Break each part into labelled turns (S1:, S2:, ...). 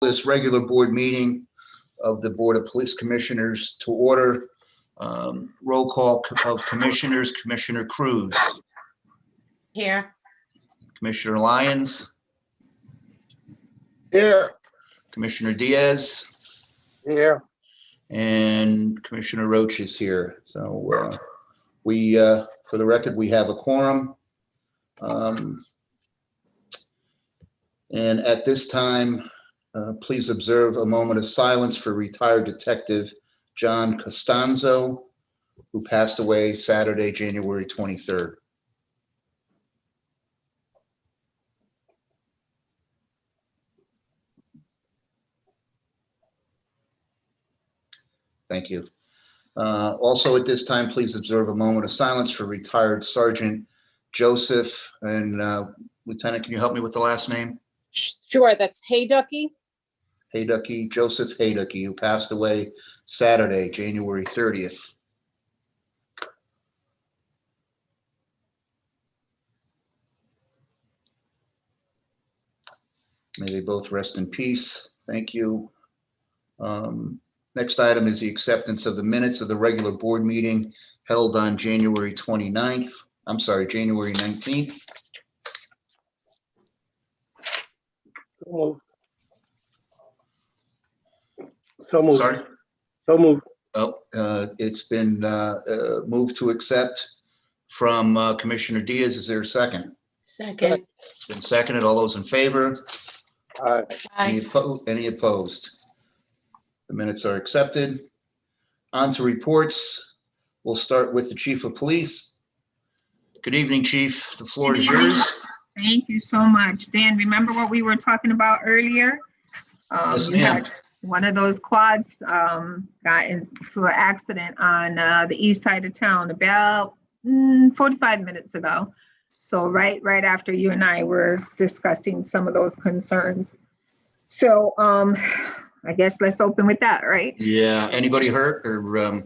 S1: This regular board meeting of the Board of Police Commissioners to order. Roll call of commissioners. Commissioner Cruz.
S2: Here.
S1: Commissioner Lyons.
S3: Here.
S1: Commissioner Diaz.
S3: Here.
S1: And Commissioner Roach is here. So for the record, we have a quorum. And at this time, please observe a moment of silence for retired Detective John Costanzo, who passed away Saturday, January 23rd. Thank you. Also at this time, please observe a moment of silence for retired Sergeant Joseph. And Lieutenant, can you help me with the last name?
S2: Sure, that's Hayducky.
S1: Hayducky, Joseph Hayducky, who passed away Saturday, January 30th. May they both rest in peace. Thank you. Next item is the acceptance of the minutes of the regular board meeting held on January 29th. I'm sorry, January 19th.
S3: So moved.
S1: Sorry.
S3: So moved.
S1: Oh, it's been moved to accept from Commissioner Diaz. Is there a second?
S2: Second.
S1: It's been seconded. All those in favor?
S3: Aye.
S1: Any opposed? The minutes are accepted. On to reports. We'll start with the Chief of Police. Good evening, Chief. The floor is yours.
S4: Thank you so much. Dan, remember what we were talking about earlier?
S1: Yes,
S4: You
S1: ma'am.
S4: had one of those quads got into an accident on the east side of town about 45 minutes ago. So right after you and I were discussing some of those concerns. So I guess let's open with that, right?
S1: Yeah. Anybody hurt or we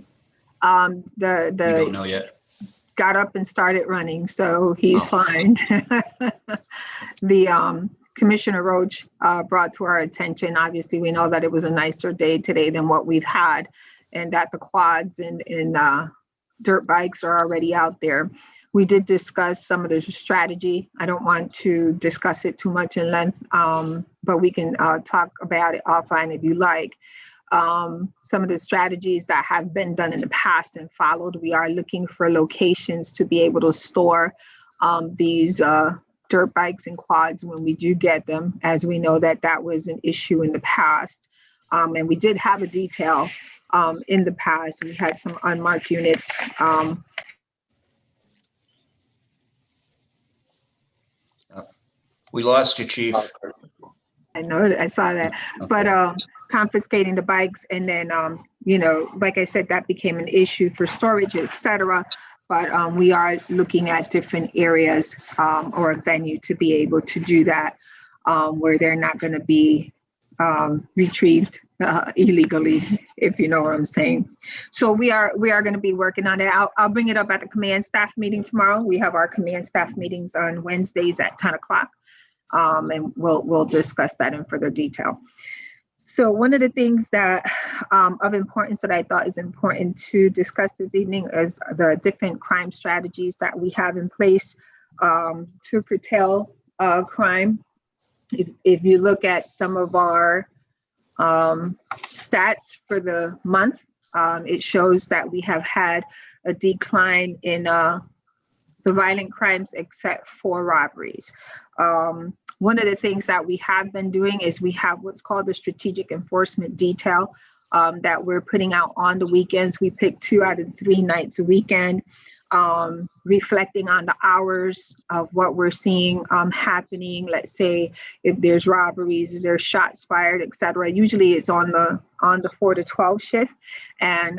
S1: don't know yet?
S4: Got up and started running, so he's
S1: Oh.
S4: fine. The Commissioner Roach brought to our attention, obviously we know that it was a nicer day today than what we've had, and that the quads and dirt bikes are already out there. We did discuss some of the strategy. I don't want to discuss it too much in length, but we can talk about it offline if you like. Some of the strategies that have been done in the past and followed, we are looking for locations to be able to store these dirt bikes and quads when we do get them, as we know that that was an issue in the past. And we did have a detail in the past. We had some unmarked units.
S1: We lost you, Chief.
S4: I know, I saw that, but confiscating the bikes and then, like I said, that became an issue for storage, et cetera. But we are looking at different areas or a venue to be able to do that where they're not going to be retrieved illegally, if you know what I'm saying. So we are going to be working on it. I'll bring it up at the command staff meeting tomorrow. We have our command staff meetings on Wednesdays at 10 o'clock. And we'll discuss that in further detail. So one of the things that of importance that I thought is important to discuss this evening is the different crime strategies that we have in place to curtail crime. If you look at some of our stats for the month, it shows that we have had a decline in the violent crimes except for robberies. One of the things that we have been doing is we have what's called the strategic enforcement detail that we're putting out on the weekends. We pick 2 out of 3 nights a weekend, reflecting on the hours of what we're seeing happening. Let's say if there's robberies, if there's shots fired, et cetera. Usually it's on the 4 to 12 shift. And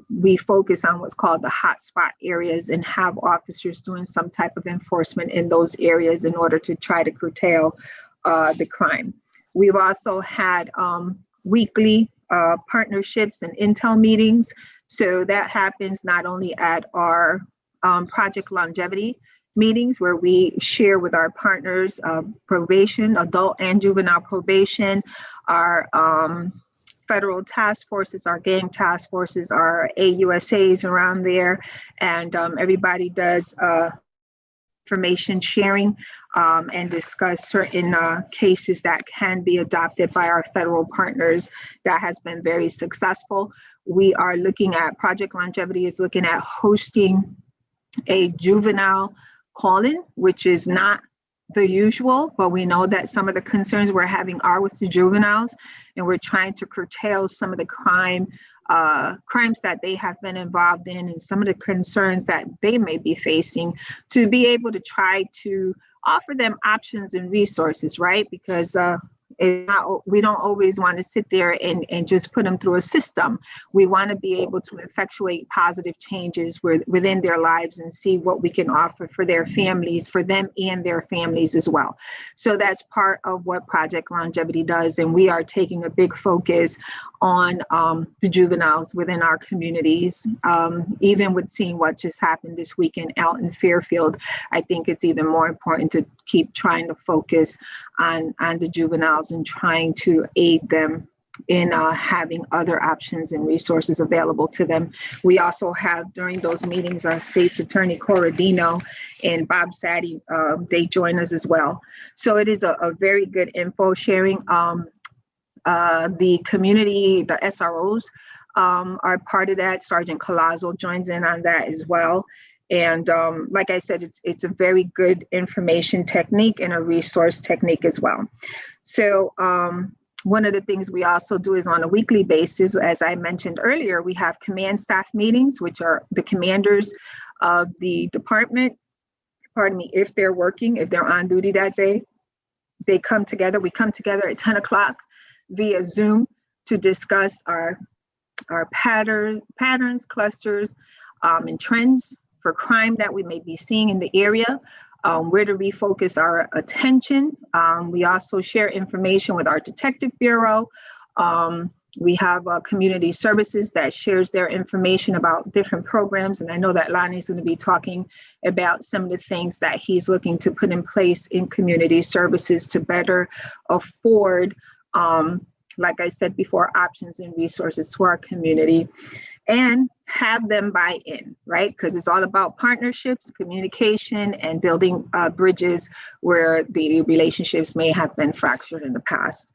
S4: we focus on what's called the hotspot areas and have officers doing some type of enforcement in those areas in order to try to curtail the crime. We've also had weekly partnerships and intel meetings. So that happens not only at our Project Longevity meetings where we share with our partners probation, adult and juvenile probation, our federal task forces, our gang task forces, our AUSAs around there, and everybody does information sharing and discuss certain cases that can be adopted by our federal partners. That has been very successful. We are looking at, Project Longevity is looking at hosting a juvenile call-in, which is not the usual, but we know that some of the concerns we're having are with the juveniles, and we're trying to curtail some of the crimes that they have been involved in and some of the concerns that they may be facing, to be able to try to offer them options and resources, right? Because we don't always want to sit there and just put them through a system. We want to be able to effectuate positive changes within their lives and see what we can offer for their families, for them and their families as well. So that's part of what Project Longevity does. And we are taking a big focus on the juveniles within our communities. Even with seeing what just happened this weekend out in Fairfield, I think it's even more important to keep trying to focus on the juveniles and trying to aid them in having other options and resources available to them. We also have, during those meetings, our State's Attorney Corradino and Bob Sadie, they join us as well. So it is a very good info sharing. The community, the SROs are part of that. Sergeant Collazo joins in on that as well. And like I said, it's a very good information technique and a resource technique as well. So one of the things we also do is on a weekly basis, as I mentioned earlier, we have command staff meetings, which are the commanders of the department, if they're working, if they're on duty that day, they come together. We come together at 10 o'clock via Zoom to discuss our patterns, clusters, and trends for crime that we may be seeing in the area, where to refocus our attention. We also share information with our detective bureau. We have community services that shares their information about different programs. And I know that Lonnie's going to be talking about some of the things that he's looking to put in place in community services to better afford, like I said before, options and resources to our community, and have them buy in, right? Because it's all about partnerships, communication, and building bridges where the relationships may have been fractured in the past.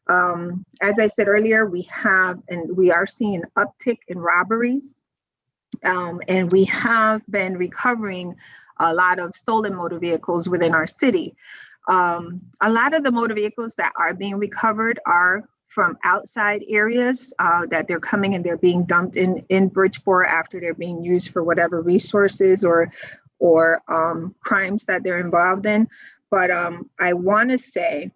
S4: As I said earlier, we are seeing an uptick in robberies, and we have been recovering a lot of stolen motor vehicles within our city. A lot of the motor vehicles that are being recovered are from outside areas that they're coming and they're being dumped in Bridgeport after they're being used for whatever resources or crimes that they're involved in. But I want to say,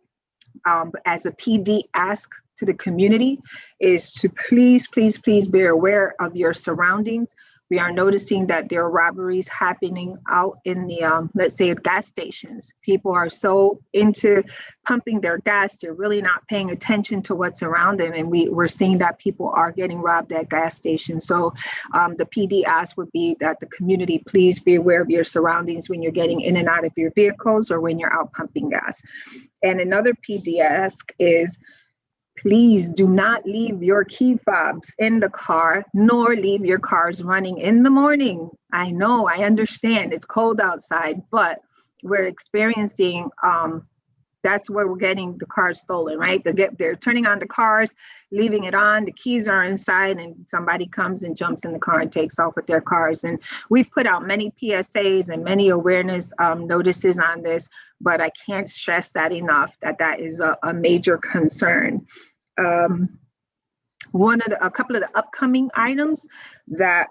S4: as a PD ask to the community, is to please be aware of your surroundings. We are noticing that there are robberies happening out in the, let's say, gas stations. People are so into pumping their gas, they're really not paying attention to what's around them. And we're seeing that people are getting robbed at gas stations. So the PD ask would be that the community, please be aware of your surroundings when you're getting in and out of your vehicles or when you're out pumping gas. And another PD ask is, please do not leave your key fobs in the car, nor leave your cars running in the morning. I know, I understand it's cold outside, but we're experiencing, that's where we're getting the cars stolen, right? They're turning on the cars, leaving it on, the keys are inside, and somebody comes and jumps in the car and takes off with their cars. And we've put out many PSAs and many awareness notices on this, but I can't stress that enough, that is a major concern. A couple of the upcoming items that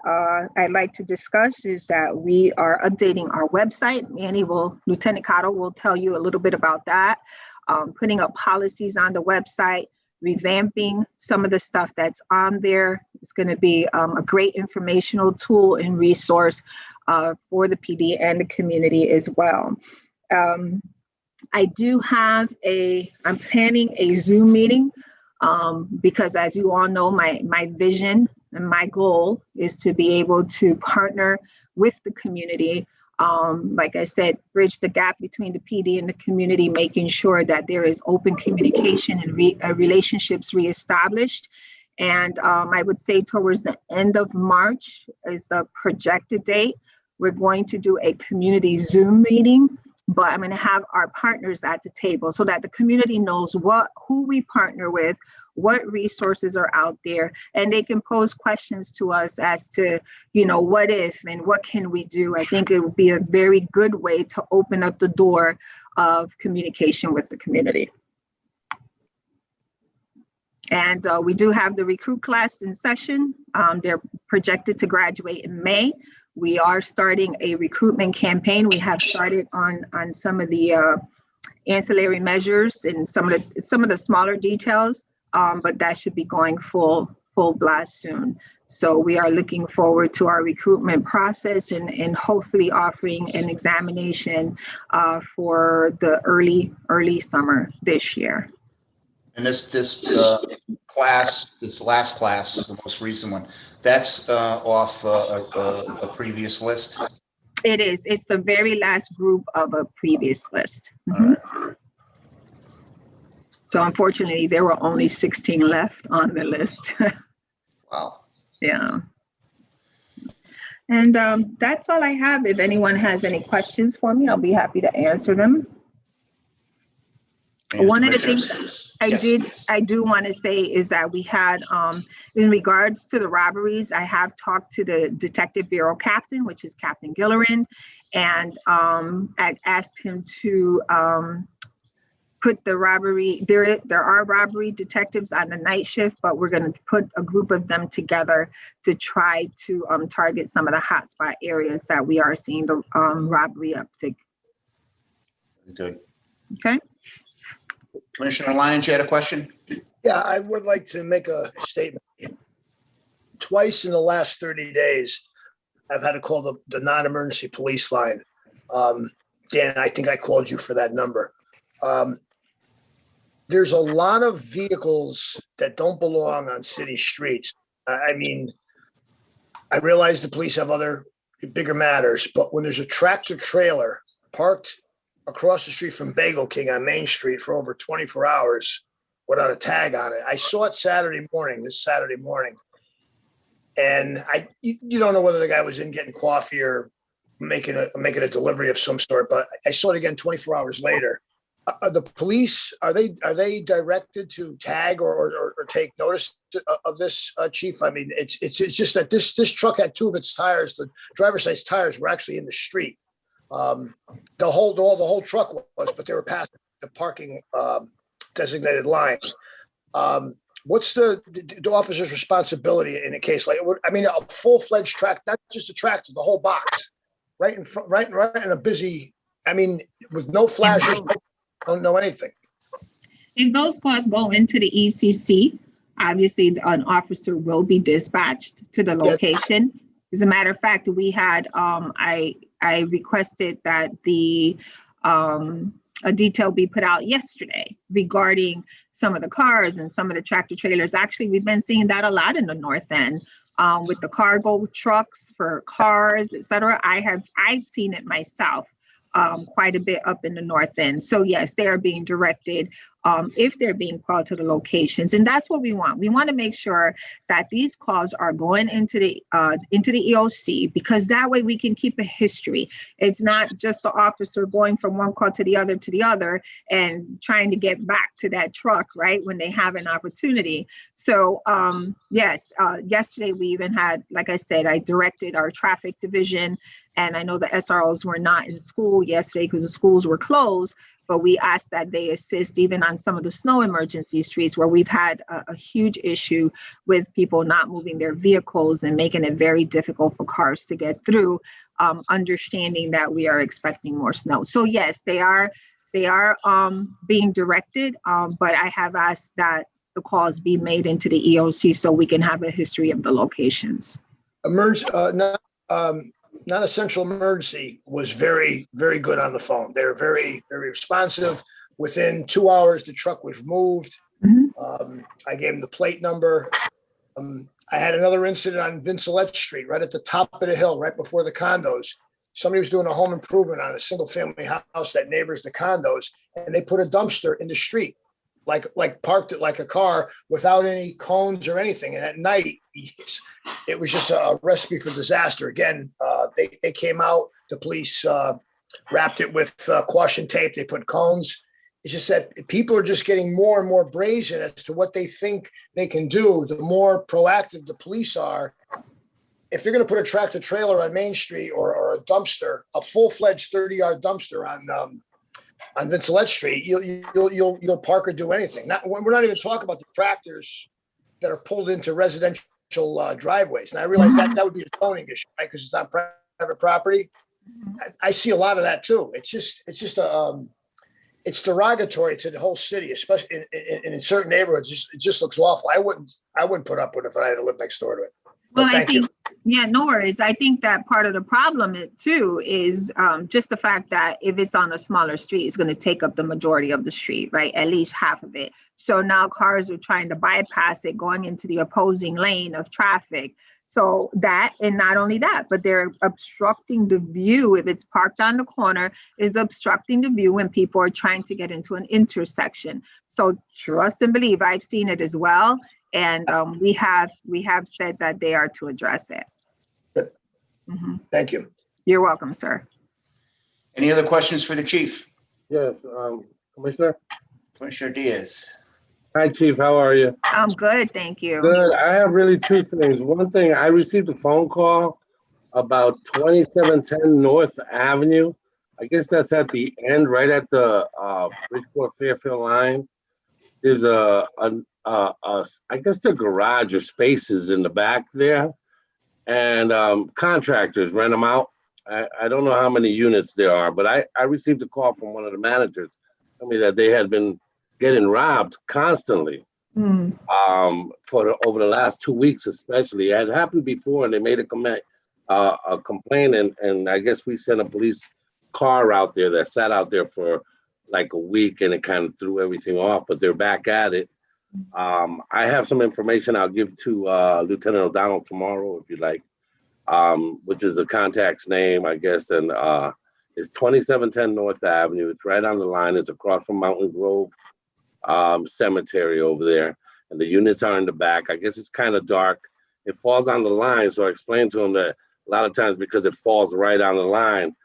S4: I'd like to discuss is that we are updating our website. Lieutenant Cotto will tell you a little bit about that. Putting up policies on the website, revamping some of the stuff that's on there. It's going to be a great informational tool and resource for the PD and the community as well. I do have I'm planning a Zoom meeting because, as you all know, my vision and my goal is to be able to partner with the community Like I said, bridge the gap between the PD and the community, making sure that there is open communication and relationships reestablished. And I would say towards the end of March is the projected date. We're going to do a community Zoom meeting, but I'm going to have our partners at the table so that the community knows who we partner with, what resources are out there, and they can pose questions to us as to, what if and what can we do. I think it would be a very good way to open up the door of communication with the community. And we do have the recruit class in session. They're projected to graduate in May. We are starting a recruitment campaign. We have started on some of the ancillary measures and some of the smaller details, but that should be going full blast soon. So we are looking forward to our recruitment process and hopefully offering an examination for the early summer this year.
S1: And this class, this last class, the most recent one, that's off a previous list?
S4: It is. It's the very last group of a previous list.
S1: All right.
S4: So unfortunately, there were only 16 left on the list.
S1: Wow.
S4: Yeah. And that's all I have. If anyone has any questions for me, I'll be happy to answer them.
S1: And
S4: One of the things
S1: Commissioners?
S4: I
S1: Yes.
S4: do want to say is that we had, in regards to the robberies, I have talked to the Detective Bureau Captain, which is Captain Gillerin, and I asked him to put the robbery, there are robbery detectives on the night shift, but we're going to put a group of them together to try to target some of the hotspot areas that we are seeing the robbery uptick.
S1: Good.
S4: Okay.
S1: Commissioner Lyons, you had a question?
S5: Yeah, I would like to make a statement. Twice in the last 30 days, I've had to call the non-emergency police line. Dan, I think I called you for that number. There's a lot of vehicles that don't belong on city streets. I mean, I realize the police have other bigger matters, but when there's a tractor trailer parked across the street from Bagel King on Main Street for over 24 hours without a tag on it. I saw it this Saturday morning. And you don't know whether the guy was in getting coffee or making a delivery of some sort, but I saw it again 24 hours later. The police, are they directed to tag or take notice of this, Chief? I mean, it's just that this truck had two of its tires, the driver's side tires were actually in the street. The whole truck was, but they were past the parking designated line. What's the officer's responsibility in a case like? I mean, a full-fledged tractor, not just a tractor, the whole box, right in front, right in a busy. I mean, with no flashers, don't know anything.
S4: If those calls go into the ECC, obviously an officer will be dispatched to the location. Yes. As a matter of fact, we had I requested that a detail be put out yesterday regarding some of the cars and some of the tractor trailers. Actually, we've been seeing that a lot in the North End with the cargo trucks for cars, et cetera. I've seen it myself quite a bit up in the North End. So yes, they are being directed if they're being called to the locations. And that's what we want. We want to make sure that these calls are going into the EOC, because that way we can keep a history. It's not just the officer going from one call to the other and trying to get back to that truck, right, when they have an opportunity. So yes, yesterday we even had, like I said, I directed our traffic division, and I know the SROs were not in school yesterday because the schools were closed, but we asked that they assist even on some of the snow emergency streets where we've had a huge issue with people not moving their vehicles and making it very difficult for cars to get through, understanding that we are expecting more snow. So yes, they are being directed, but I have asked that the calls be made into the EOC so we can have a history of the locations.
S5: Non-essential emergency was very, very good on the phone. They were very, very responsive. Within 2 hours, the truck was moved. Mm-hmm. I gave them the plate number. I had another incident on Vincelette Street, right at the top of the hill, right before the condos. somebody was doing a home improvement on a single family house that neighbors the condos, and they put a dumpster in the street, like parked it like a car without any cones or anything. And at night, it was just a recipe for disaster. Again, they came out, the police wrapped it with caution tape. They put cones. It's just that people are just getting more and more brazen as to what they think they can do. The more proactive the police are, if you're going to put a tractor trailer on Main Street or a dumpster, a full-fledged 30-yard dumpster on Vincelette Street, you'll park or do anything. We're not even talking about the tractors that are pulled into residential driveways. And I realize that would be a zoning issue, right? Because it's on private property. I see a lot of that too. It's derogatory to the whole city, especially in certain neighborhoods. It just looks awful. I wouldn't put up with it if I had to live next door to it.
S4: Well,
S5: But
S4: I
S5: thank you.
S4: think, yeah, no worries. I think that part of the problem too is just the fact that if it's on a smaller street, it's going to take up the majority of the street, right? At least half of it. So now cars are trying to bypass it, going into the opposing lane of traffic. So that, and not only that, but they're obstructing the view. If it's parked on the corner, is obstructing the view when people are trying to get into an intersection. So trust and believe, I've seen it as well. And we have said that they are to address it.
S5: Good.
S4: Mhm.
S5: Thank you.
S4: You're welcome, sir.
S1: Any other questions for the chief?
S3: Yes, Commissioner.
S1: Commissioner Diaz?
S3: Hi, Chief. How are you?
S4: I'm good, thank you.
S3: Good. I have really two things. One thing, I received a phone call about 2710 North Avenue. I guess that's at the end, right at the Bridgeport Fairfield line. There's I guess the garage or spaces in the back there, and contractors rent them out. I don't know how many units there are, but I received a call from one of the managers telling me that they had been getting robbed constantly
S4: Hmm.
S3: over the last 2 weeks, especially. It had happened before, and they made a complaint, and I guess we sent a police car out there that sat out there for like a week, and it kind of threw everything off, but they're back at it. I have some information I'll give to Lieutenant O'Donnell tomorrow, if you like, which is the contact's name, I guess, and it's 2710 North Avenue. It's right on the line. It's across from Mountain Grove Cemetery over there, and the units are in the back. I guess it's kind of dark. It falls on the line, so I explained to him that a lot of times because it falls right on the line,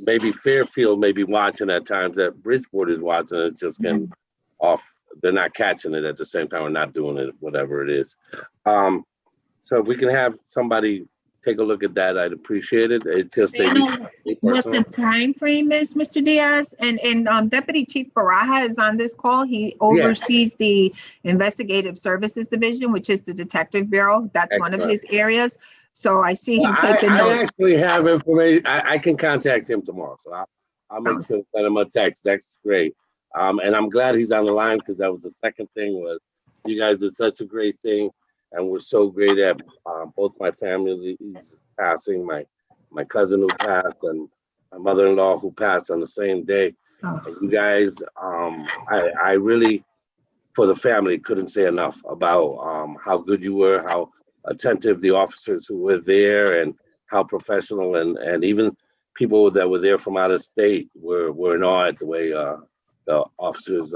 S3: maybe Fairfield may be watching at times that Bridgeport is watching it, just getting off. They're not catching it at the same time or not doing it, whatever it is. So if we can have somebody take a look at that, I'd appreciate it. It's just
S4: Do you know what the time frame is, Mr. Diaz? And Deputy Chief Baraja is on this call. He oversees the Investigative Services Division, which is the Detective Bureau. That's one of his areas. So I see him taking
S3: I
S4: notes.
S3: actually have information. I can contact him tomorrow, so I'll make sure to send him a text. That's great. And I'm glad he's on the line, because that was the second thing, was you guys did such a great thing, and we're so great at both my family's passing, my cousin who passed, and my mother-in-law who passed on the same day.
S4: Oh.
S3: And you guys, I really, for the family, couldn't say enough about how good you were, how attentive the officers who were there, and how professional, and even people that were there from out of state were in awe at the way the officers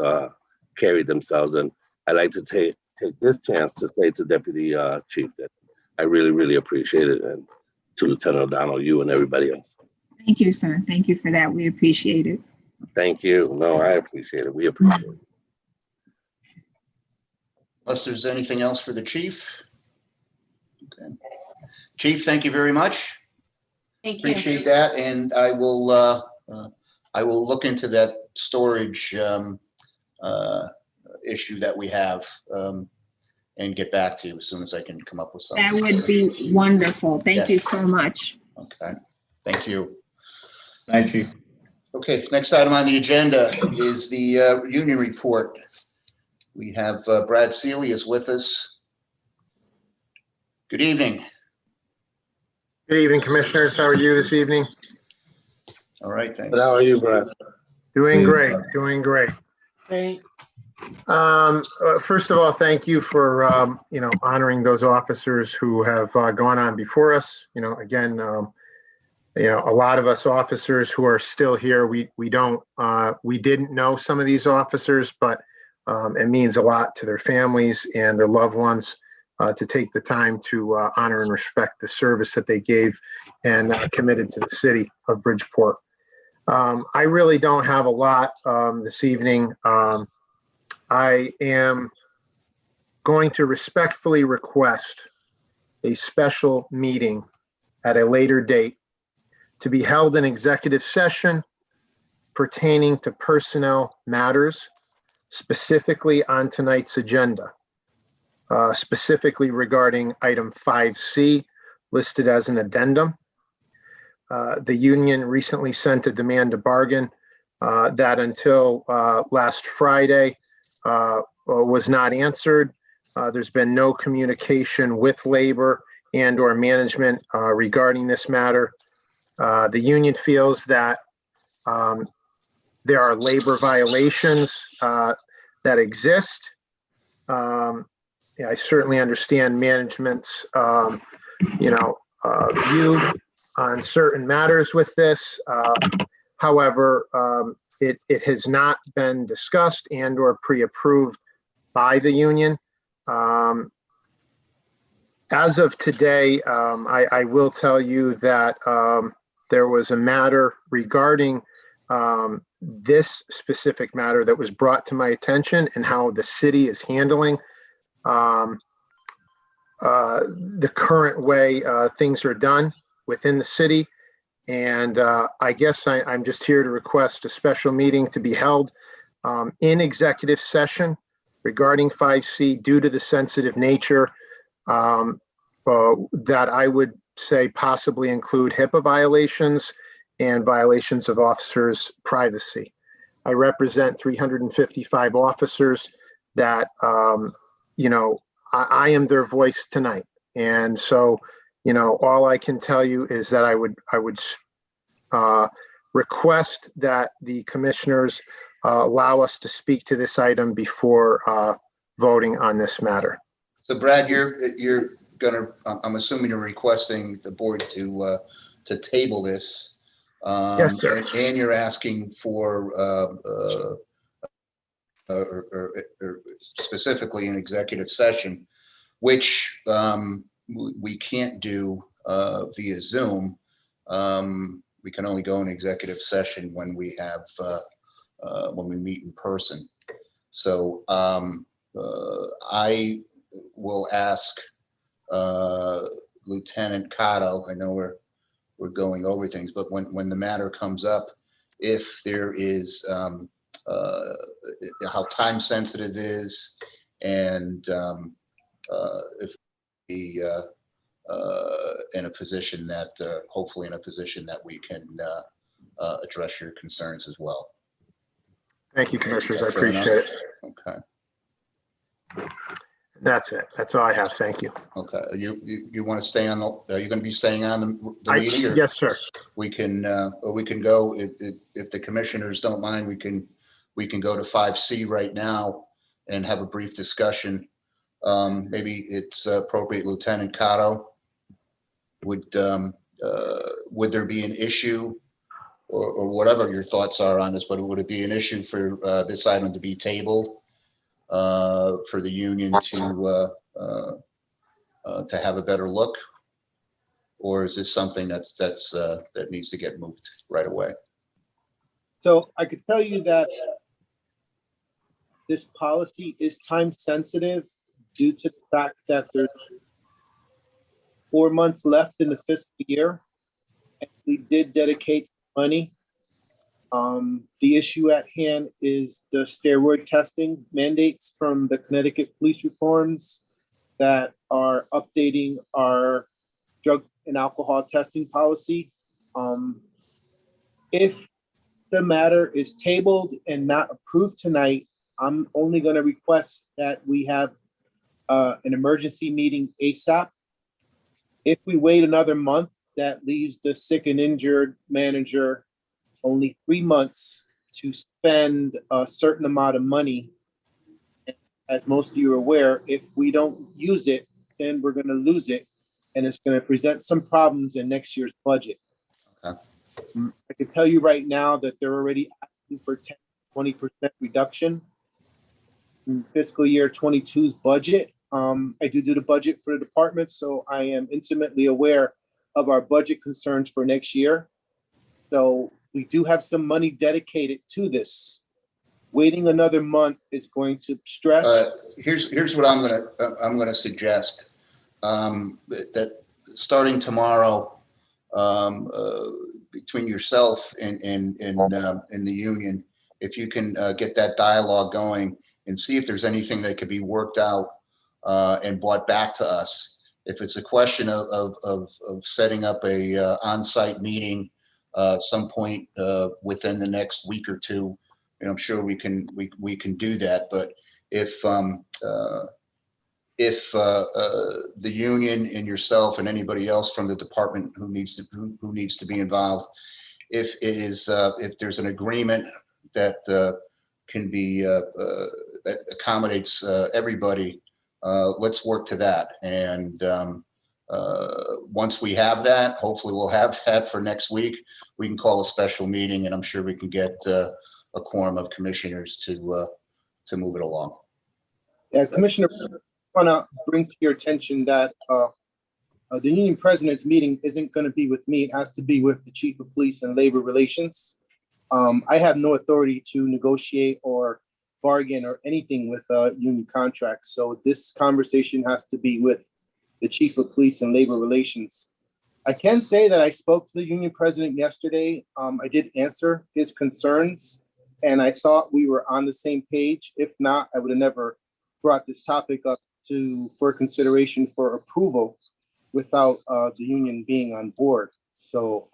S3: carried themselves. And I'd like to take this chance to say to Deputy Chief that I really, really appreciate it, and to Lieutenant O'Donnell, you and everybody else.
S4: Thank you, sir. Thank you for that. We appreciate it.
S3: Thank you. No, I appreciate it. We appreciate it.
S1: Unless there's anything else for the chief? Okay. Chief, thank you very much.
S2: Thank you.
S1: Appreciate that, and I will look into that storage issue that we have, and get back to you as soon as I can come up with something.
S4: That would be wonderful. Thank you
S1: Yes.
S4: so much.
S1: Okay, thank you.
S6: Thank you.
S1: Okay, next item on the agenda is the union report. We have Brad Seeley is with us. Good evening.
S7: Good evening, Commissioners. How are you this evening?
S1: All right, thanks.
S3: But how are you, Brad?
S7: Doing great, doing great.
S2: Great.
S7: First of all, thank you for, honoring those officers who have gone on before us. Again, a lot of us officers who are still here, we didn't know some of these officers, but it means a lot to their families and their loved ones to take the time to honor and respect the service that they gave and committed to the city of Bridgeport. I really don't have a lot this evening. I am going to respectfully request a special meeting at a later date to be held in executive session pertaining to personnel matters, specifically on tonight's agenda, specifically regarding item 5C listed as an addendum. The union recently sent a demand to bargain that until last Friday was not answered. There's been no communication with labor and or management regarding this matter. The union feels that there are labor violations that exist. I certainly understand management's, view on certain matters with this. However, it has not been discussed and or pre-approved by the union. As of today, I will tell you that there was a matter regarding this specific matter that was brought to my attention and how the city is handling the current way things are done within the city. And I guess I'm just here to request a special meeting to be held in executive session regarding 5C due to the sensitive nature that I would say possibly include HIPAA violations and violations of officers' privacy. I represent 355 officers that, I am their voice tonight. And so, all I can tell you is that I would request that the commissioners allow us to speak to this item before voting on this matter.
S1: So Brad, you're gonna, I'm assuming you're requesting the board to table this.
S7: Yes, sir.
S1: And you're asking for, or specifically an executive session, which we can't do via Zoom. We can only go in executive session when we have, when we meet in person. So I will ask Lieutenant Cotto, I know we're going over things, but when the matter comes up, if there is how time sensitive it is, and if the in a position that hopefully in a position that we can address your concerns as well.
S7: Thank you, commissioners. I
S1: Fair enough?
S7: appreciate it.
S1: Okay.
S7: That's it. That's all I have. Thank you.
S1: Okay. You want to stay on the? Are you going to be staying on the meeting? Or
S7: Yes, sir.
S1: we can or we can go if the commissioners don't mind. We can go to 5C right now and have a brief discussion. Maybe it's appropriate, Lieutenant Cotto. Would there be an issue, or whatever your thoughts are on this? But would it be an issue for this item to be tabled for the union to have a better look, or is this something that needs to get moved right away?
S6: So I could tell you that this policy is time sensitive due to the fact that there's 4 months left in the fiscal year. And we did dedicate money. The issue at hand is the steroid testing mandates from the Connecticut police reforms that are updating our drug and alcohol testing policy. If the matter is tabled and not approved tonight, I'm only going to request that we have an emergency meeting ASAP. If we wait another month, that leaves the sick and injured manager only 3 months to spend a certain amount of money as most of you are aware, if we don't use it, then we're going to lose it. And it's going to present some problems in next year's budget.
S1: Okay.
S6: I can tell you right now that they're already asking for 10, 20% reduction in fiscal year 22's budget. I do the budget for the department, so I am intimately aware of our budget concerns for next year. So we do have some money dedicated to this. Waiting another month is going to stress.
S1: Here's what I'm gonna suggest. That starting tomorrow, between yourself and the union, if you can get that dialogue going and see if there's anything that could be worked out and brought back to us. If it's a question of setting up a on-site meeting some point within the next week or two, and I'm sure we can do that. But if the union and yourself and anybody else from the department who needs to be involved, if there's an agreement that can be that accommodates everybody, let's work to that. And once we have that, hopefully we'll have that for next week, we can call a special meeting, and I'm sure we can get a quorum of commissioners to move it along.
S6: Yeah, Commissioner, I want to bring to your attention that the union president's meeting isn't going to be with me. It has to be with the chief of police and labor relations. I have no authority to negotiate or bargain or anything with union contracts. So this conversation has to be with the chief of police and labor relations. I can say that I spoke to the union president yesterday. I did answer his concerns, and I thought we were on the same page. If not, I would have never brought this topic up for consideration for approval without the union being on board. So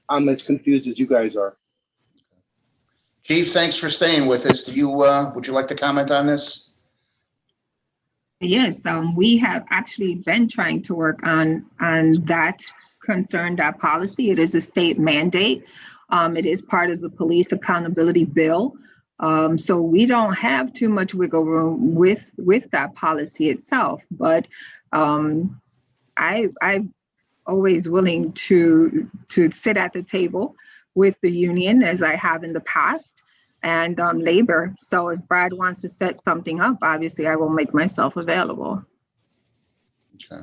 S6: I'm as confused as you guys are.
S1: Chief, thanks for staying with us. Do you would you like to comment on this?
S4: Yes, we have actually been trying to work on that concern, that policy. It is a state mandate. It is part of the police accountability bill. So we don't have too much wiggle room with that policy itself. But I'm always willing to sit at the table with the union, as I have in the past, and labor. So if Brad wants to set something up, obviously I will make myself available.
S1: Okay.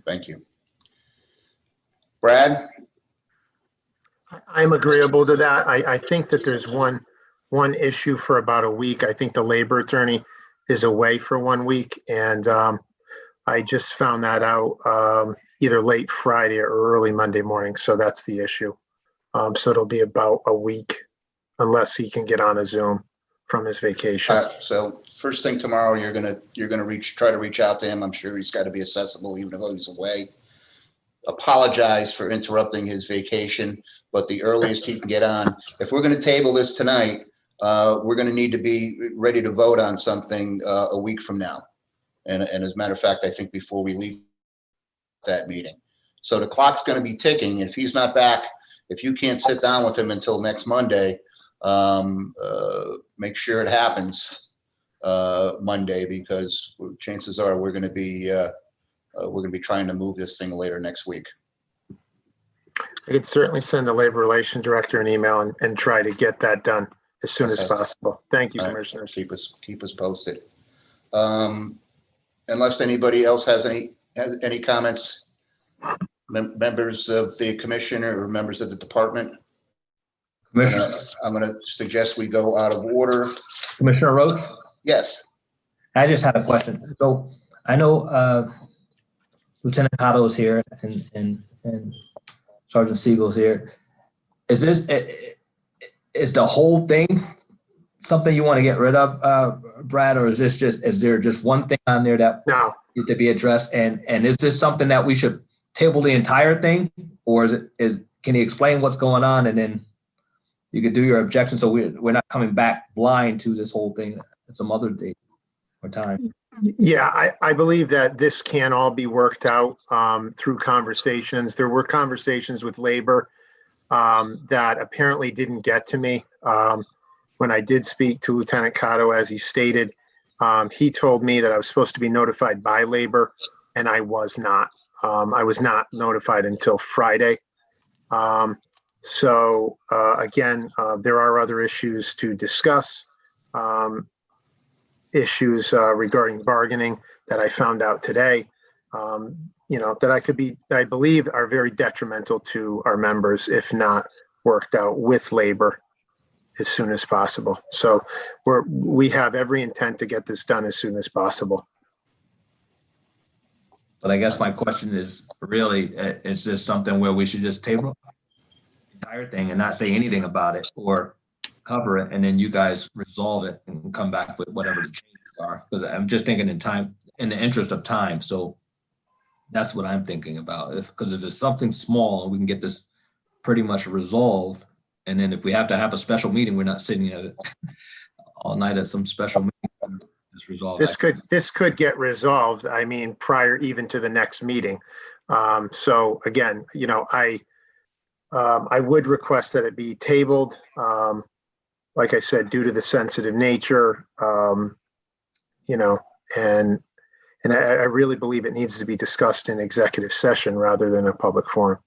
S1: Thank you. Brad?
S7: I'm agreeable to that. I think that there's one issue for about a week. I think the labor attorney is away for 1 week, and I just found that out either late Friday or early Monday morning. So that's the issue. So it'll be about a week unless he can get on a Zoom from his vacation.
S1: So first thing tomorrow, you're gonna try to reach out to him. I'm sure he's got to be accessible even though he's away. Apologize for interrupting his vacation, but the earliest he can get on. If we're going to table this tonight, we're going to need to be ready to vote on something a week from now. And as a matter of fact, I think before we leave that meeting. So the clock's going to be ticking. If he's not back, if you can't sit down with him until next Monday, make sure it happens Monday, because chances are we're going to be trying to move this thing later next week.
S7: I could certainly send the labor relations director an email and try to get that done as soon as possible. Thank you,
S1: All right.
S7: commissioners.
S1: Keep us posted. Unless anybody else has any comments, members of the commission or members of the department.
S8: Commissioner,
S1: I'm going to suggest we go out of order.
S8: Commissioner Rhodes,
S1: Yes.
S8: I just had a question. So I know Lieutenant Cotto is here and Sergeant Siegel's here. Is the whole thing something you want to get rid of, Brad, or is there just one thing on there that
S7: No,
S8: needs to be addressed? And is this something that we should table the entire thing, or can you explain what's going on and then you could do your objection so we're not coming back blind to this whole thing at some other date or time?
S7: yeah, I believe that this can all be worked out through conversations. There were conversations with labor that apparently didn't get to me. when I did speak to Lieutenant Cotto, as he stated, he told me that I was supposed to be notified by labor, and I was not. I was not notified until Friday. Again, there are other issues to discuss, issues regarding bargaining that I found out today, that I believe are very detrimental to our members if not worked out with labor as soon as possible. So we have every intent to get this done as soon as possible.
S8: But I guess my question is really, is this something where we should just table the entire thing and not say anything about it, or cover it and then you guys resolve it and come back with whatever the changes are? Because I'm just thinking in the interest of time. So that's what I'm thinking about. Because if it's something small and we can get this pretty much resolved, and then if we have to have a special meeting, we're not sitting at it all night at some special meeting. Just resolve
S7: This could get resolved, I mean, prior even to the next meeting. So again, I would request that it be tabled. Like I said, due to the sensitive nature, and I really believe it needs to be discussed in executive session rather than a public forum.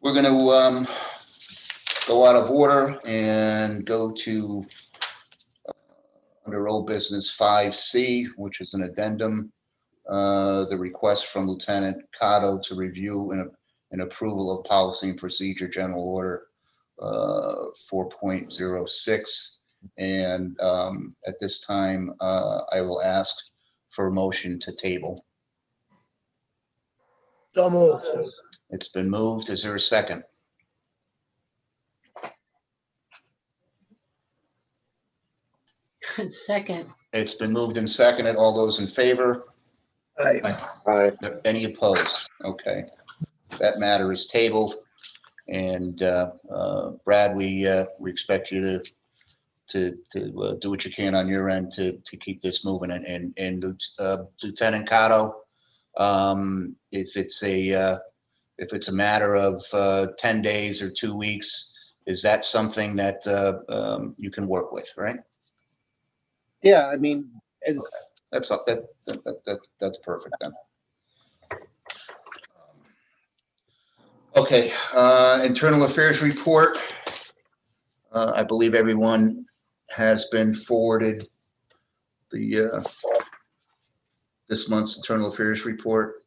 S1: We're going to go out of order and go to under old business 5C, which is an addendum, the request from Lieutenant Cotto to review and approval of policy and procedure general order 4.06. And at this time, I will ask for a motion to table.
S5: So moved.
S1: It's been moved. Is there a second?
S2: Second.
S1: It's been moved and seconded. All those in favor?
S5: Aye.
S3: Aye.
S1: Any opposed? Okay. That matter is tabled. And Brad, we expect you to do what you can on your end to keep this moving. And Lieutenant Cotto, if it's a matter of 10 days or 2 weeks, is that something that you can work with, right?
S6: Yeah, I mean,
S1: That's perfect then. Okay, internal affairs report. I believe everyone has been forwarded the this month's internal affairs report.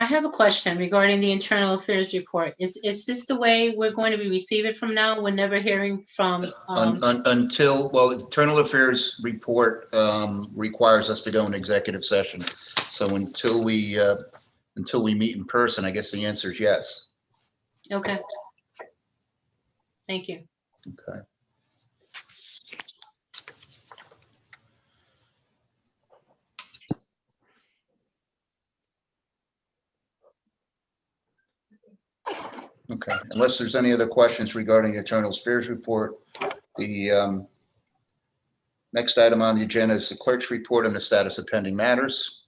S2: I have a question regarding the internal affairs report. Is this the way we're going to be receiving from now? We're never hearing from,
S1: Until, well, the internal affairs report requires us to go in executive session. So until we meet in person, I guess the answer is yes.
S2: okay. Thank you.
S1: Okay. Okay, unless there's any other questions regarding the internal affairs report, the next item on the agenda is the clerk's report on the status of pending matters.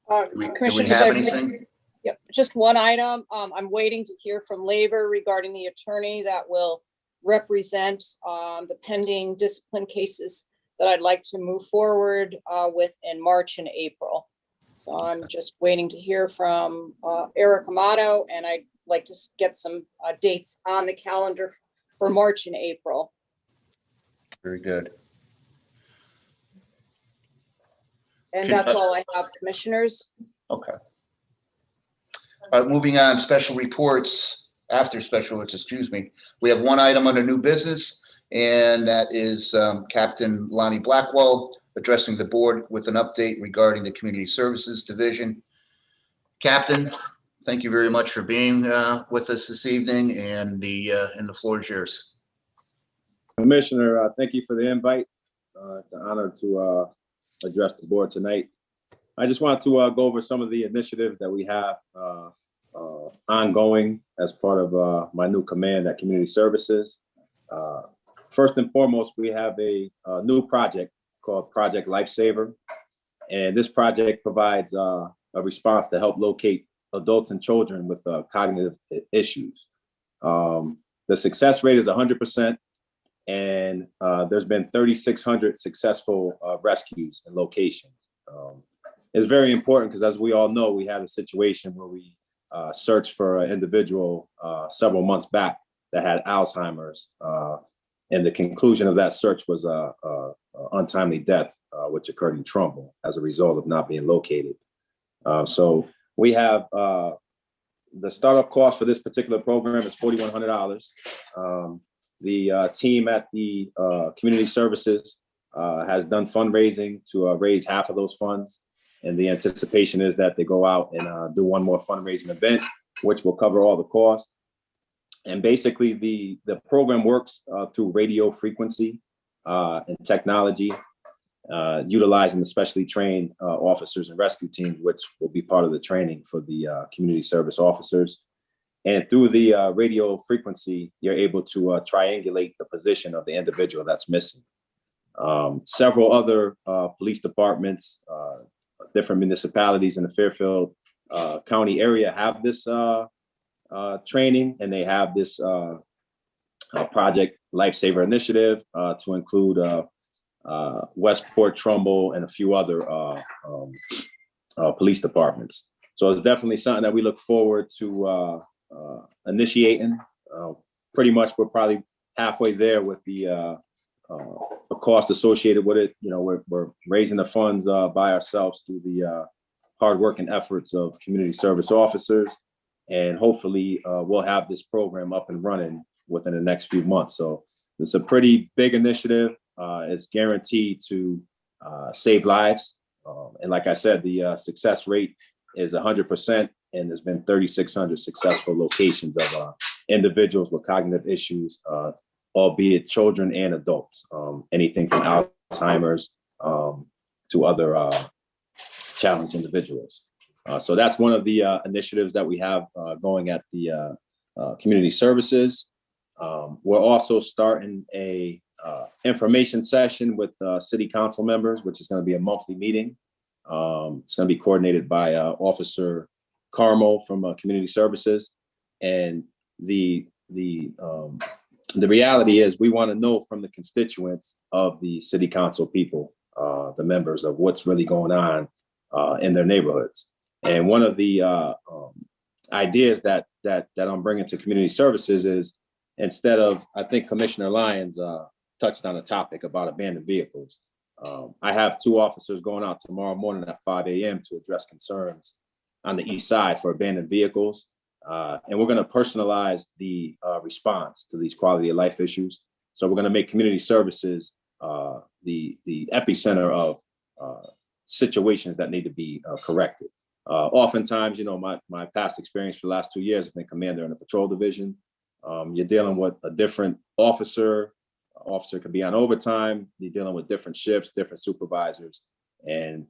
S1: Do we
S9: Commissioners,
S1: have
S9: I've-
S1: anything?
S9: Yep, just one item. I'm waiting to hear from labor regarding the attorney that will represent the pending discipline cases that I'd like to move forward with in March and April. So I'm just waiting to hear from Eric Amato, and I'd like to get some dates on the calendar for March and April.
S1: Very good.
S9: And
S1: Can-
S9: that's all I have, Commissioners.
S1: Okay. All right, moving on, special reports, excuse me. We have one item under new business, and that is Captain Lonnie Blackwell addressing the board with an update regarding the Community Services Division. Captain, thank you very much for being with us this evening, and the floor is yours.
S10: Commissioner, thank you for the invite. It's an honor to address the board tonight. I just want to go over some of the initiatives that we have ongoing as part of my new command at Community Services. First and foremost, we have a new project called Project Lifesaver. And this project provides a response to help locate adults and children with cognitive issues. The success rate is 100%, and there's been 3,600 successful rescues and locations. It's very important because, as we all know, we had a situation where we searched for an individual several months back that had Alzheimer's, and the conclusion of that search was untimely death, which occurred in Trumbull as a result of not being located. So we have the startup cost for this particular program is $4,100. The team at the Community Services has done fundraising to raise half of those funds. And the anticipation is that they go out and do one more fundraising event, which will cover all the costs. And basically the program works through radio frequency and technology, utilizing the specially trained officers and rescue teams, which will be part of the training for the community service officers. And through the radio frequency, you're able to triangulate the position of the individual that's missing. Several other police departments, different municipalities in the Fairfield County area have this training, and they have this Project Lifesaver Initiative to include Westport, Trumbull, and a few other police departments. So it's definitely something that we look forward to initiating. Pretty much we're probably halfway there with the cost associated with it. You know, we're raising the funds by ourselves through the hard work and efforts of community service officers. And hopefully we'll have this program up and running within the next few months. So it's a pretty big initiative. It's guaranteed to save lives. And like I said, the success rate is 100%, and there's been 3,600 successful locations of individuals with cognitive issues, albeit children and adults, anything from Alzheimer's to other challenged individuals. So that's one of the initiatives that we have going at the community services. We're also starting a information session with city council members, which is going to be a monthly meeting. It's going to be coordinated by Officer Carmel from Community Services. And the reality is we want to know from the constituents of the city council people, the members, of what's really going on in their neighborhoods. And one of the ideas that I'm bringing to Community Services is, instead of, I think Commissioner Lyons touched on a topic about abandoned vehicles. I have 2 officers going out tomorrow morning at 5 a.m. to address concerns on the east side for abandoned vehicles. And we're going to personalize the response to these quality of life issues. So we're going to make Community Services the epicenter of situations that need to be corrected. Oftentimes, you know, my past experience for the last 2 years, I've been commander in a patrol division. You're dealing with a different officer. Officer can be on overtime. You're dealing with different shifts, different supervisors. And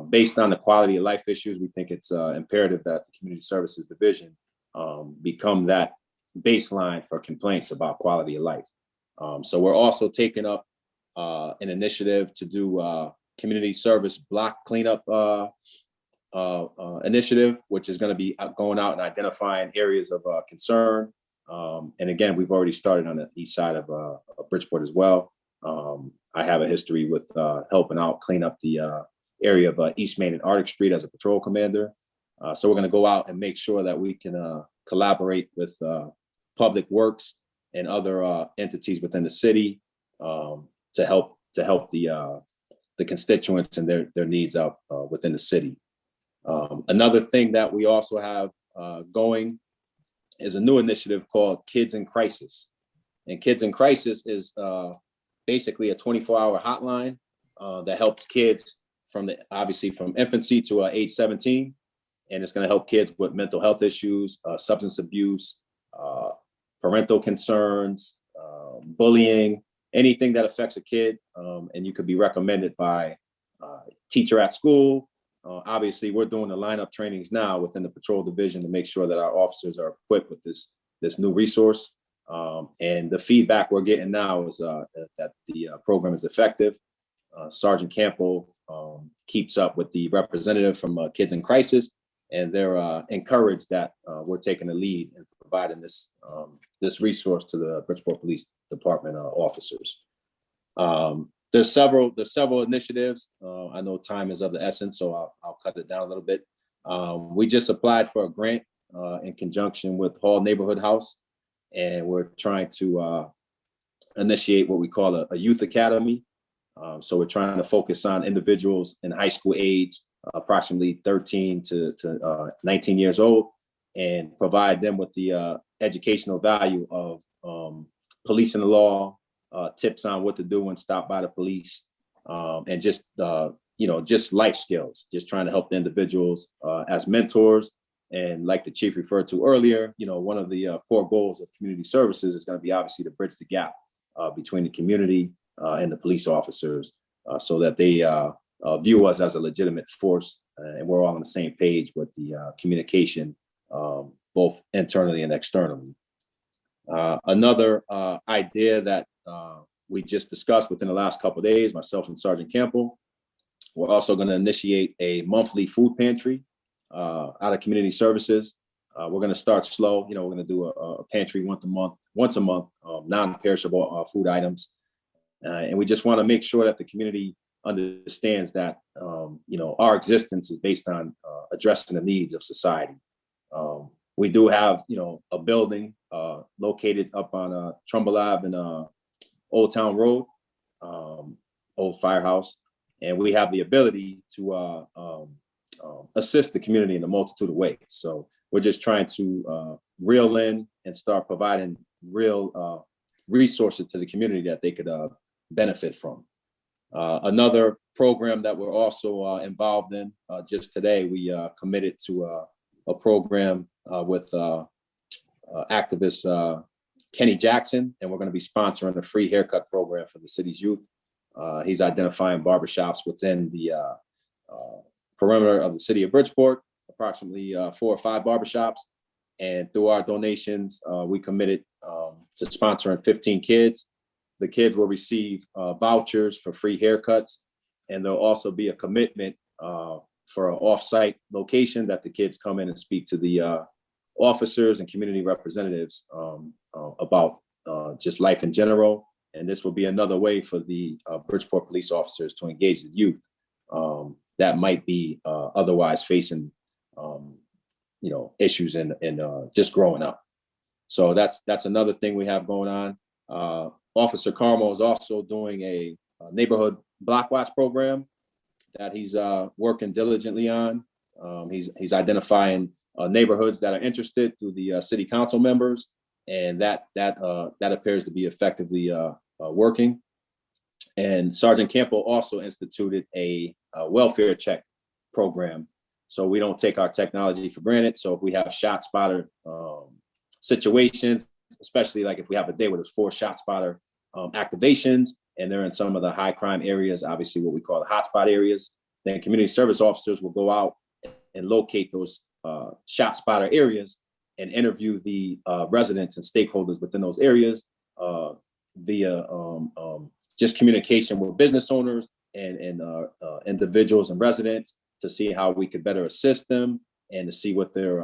S10: based on the quality of life issues, we think it's imperative that the Community Services Division become that baseline for complaints about quality of life. So we're also taking up an initiative to do community service block cleanup initiative, which is going to be going out and identifying areas of concern. And again, we've already started on the east side of Bridgeport as well. I have a history with helping out clean up the area of East Main and Arctic Street as a patrol commander. So we're going to go out and make sure that we can collaborate with Public Works and other entities within the city to help the constituents and their needs out within the city. Another thing that we also have going is a new initiative called Kids in Crisis. And Kids in Crisis is basically a 24-hour hotline that helps kids obviously from infancy to age 17. And it's going to help kids with mental health issues, substance abuse, parental concerns, bullying, anything that affects a kid. And you could be recommended by a teacher at school. Obviously, we're doing the lineup trainings now within the patrol division to make sure that our officers are equipped with this new resource. And the feedback we're getting now is that the program is effective. Sergeant Campbell keeps up with the representative from Kids in Crisis, and they're encouraged that we're taking the lead in providing this resource to the Bridgeport Police Department officers. There's several initiatives. I know time is of the essence, so I'll cut it down a little bit. We just applied for a grant in conjunction with Hall Neighborhood House, and we're trying to initiate what we call a youth academy. So we're trying to focus on individuals in high school age, approximately 13 to 19 years old, and provide them with the educational value of policing the law, tips on what to do when stopped by the police, and just just life skills, just trying to help the individuals as mentors. And like the chief referred to earlier, one of the core goals of community services is going to be obviously to bridge the gap between the community and the police officers, so that they view us as a legitimate force, and we're all on the same page with the communication, both internally and externally. Another idea that we just discussed within the last couple of days, myself and Sergeant Campbell, we're also going to initiate a monthly food pantry out of community services. We're going to start slow. We're going to do a pantry once a month, non-perishable food items. And we just want to make sure that the community understands that, our existence is based on addressing the needs of society. We do have, a building located up on Trumbull Ave and Old Town Road, old firehouse. And we have the ability to assist the community in a multitude of ways. So we're just trying to reel in and start providing real resources to the community that they could benefit from. Another program that we're also involved in, just today, we committed to a program with activist Kenny Jackson, and we're going to be sponsoring a free haircut program for the city's youth. He's identifying barbershops within the perimeter of the city of Bridgeport, approximately 4 or 5 barbershops. And through our donations, we committed to sponsoring 15 kids. The kids will receive vouchers for free haircuts, and there'll also be a commitment for an off-site location that the kids come in and speak to the officers and community representatives about just life in general. And this will be another way for the Bridgeport police officers to engage the youth that might be otherwise facing issues in just growing up. So that's another thing we have going on. Officer Carmo is also doing a neighborhood block watch program that he's working diligently on. He's identifying neighborhoods that are interested through the city council members, and that appears to be effectively working. And Sergeant Campbell also instituted a welfare check program, so we don't take our technology for granted. So if we have shot spotter situations, especially like if we have a day where there's 4 shot spotter activations and they're in some of the high crime areas, obviously what we call the hotspot areas, then community service officers will go out and locate those shot spotter areas and interview the residents and stakeholders within those areas via just communication with business owners and individuals and residents to see how we could better assist them and to see what their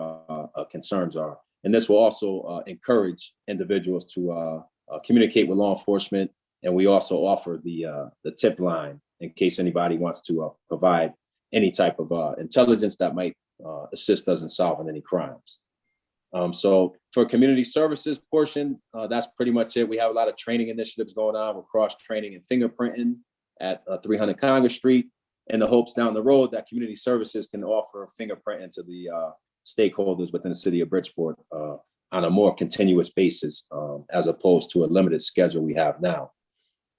S10: concerns are. And this will also encourage individuals to communicate with law enforcement. And we also offer the tip line in case anybody wants to provide any type of intelligence that might assist us in solving any crimes. So for community services portion, that's pretty much it. We have a lot of training initiatives going on. We're cross-training and fingerprinting at 300 Congress Street, in the hopes down the road that community services can offer fingerprinting to the stakeholders within the city of Bridgeport on a more continuous basis, as opposed to a limited schedule we have now.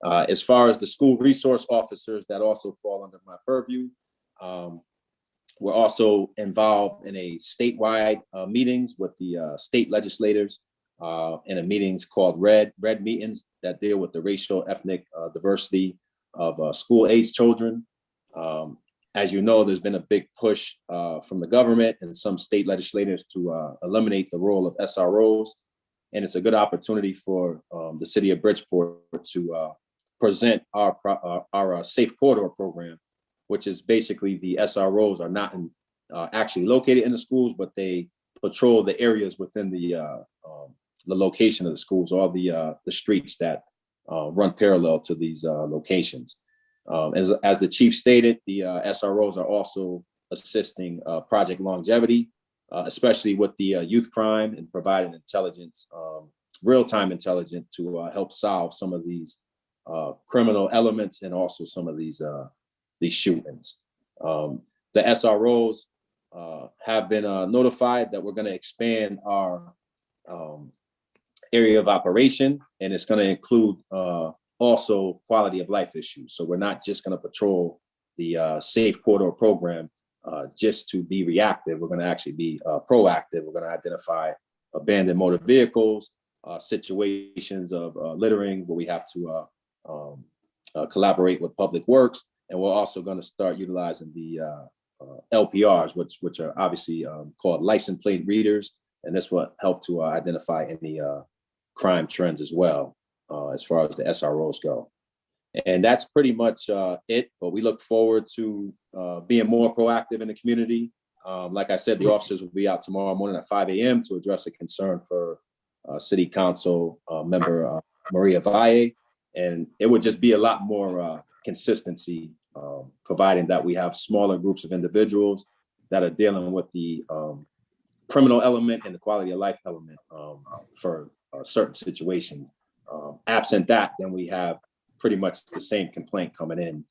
S10: As far as the school resource officers that also fall under my purview, we're also involved in a statewide meetings with the state legislators in a meetings called RED meetings that deal with the racial ethnic diversity of school-age children. As you know, there's been a big push from the government and some state legislators to eliminate the role of SROs. And it's a good opportunity for the city of Bridgeport to present our Safe Corridor program which is basically the SROs are not actually located in the schools, but they patrol the areas within the location of the schools, all the streets that run parallel to these locations. As the chief stated, the SROs are also assisting Project Longevity, especially with the youth crime and providing intelligence, real-time intelligence to help solve some of these criminal elements and also some of these shootings. The SROs have been notified that we're going to expand our area of operation, and it's going to include also quality of life issues. So we're not just going to patrol the Safe Corridor program just to be reactive. We're going to actually be proactive. We're going to identify abandoned motor vehicles, situations of littering where we have to collaborate with Public Works, and we're also going to start utilizing the LPRs, which are obviously called license plate readers, and this will help to identify any crime trends as well, as far as the SROs go. And that's pretty much it, but we look forward to being more proactive in the community. Like I said, the officers will be out tomorrow morning at 5 a.m. to address a concern for City Council member Maria Valle, and it would just be a lot more consistency, providing that we have smaller groups of individuals that are dealing with the criminal element and the quality of life element for certain situations. Absent that, then we have pretty much the same complaint coming in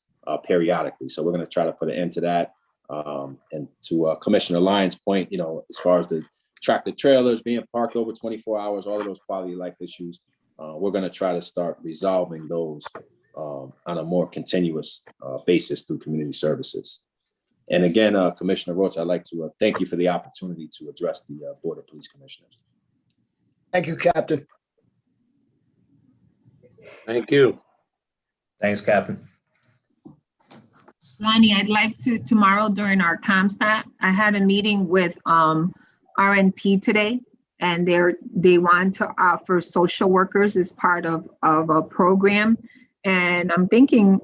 S10: periodically. So we're going to try to put an end to that. And to Commissioner Lyons' point, as far as the tractor trailers being parked over 24 hours, all of those quality of life issues, we're going to try to start resolving those on a more continuous basis through community services. And again, Commissioner Roach, I'd like to thank you for the opportunity to address the Board of Police Commissioners.
S5: Thank you, Captain.
S3: Thank you.
S8: Thanks, Captain.
S4: Lonnie, I'd like to, tomorrow during our ComStat, I had a meeting with RNP today, and they want to offer social workers as part of a program. And I'm thinking,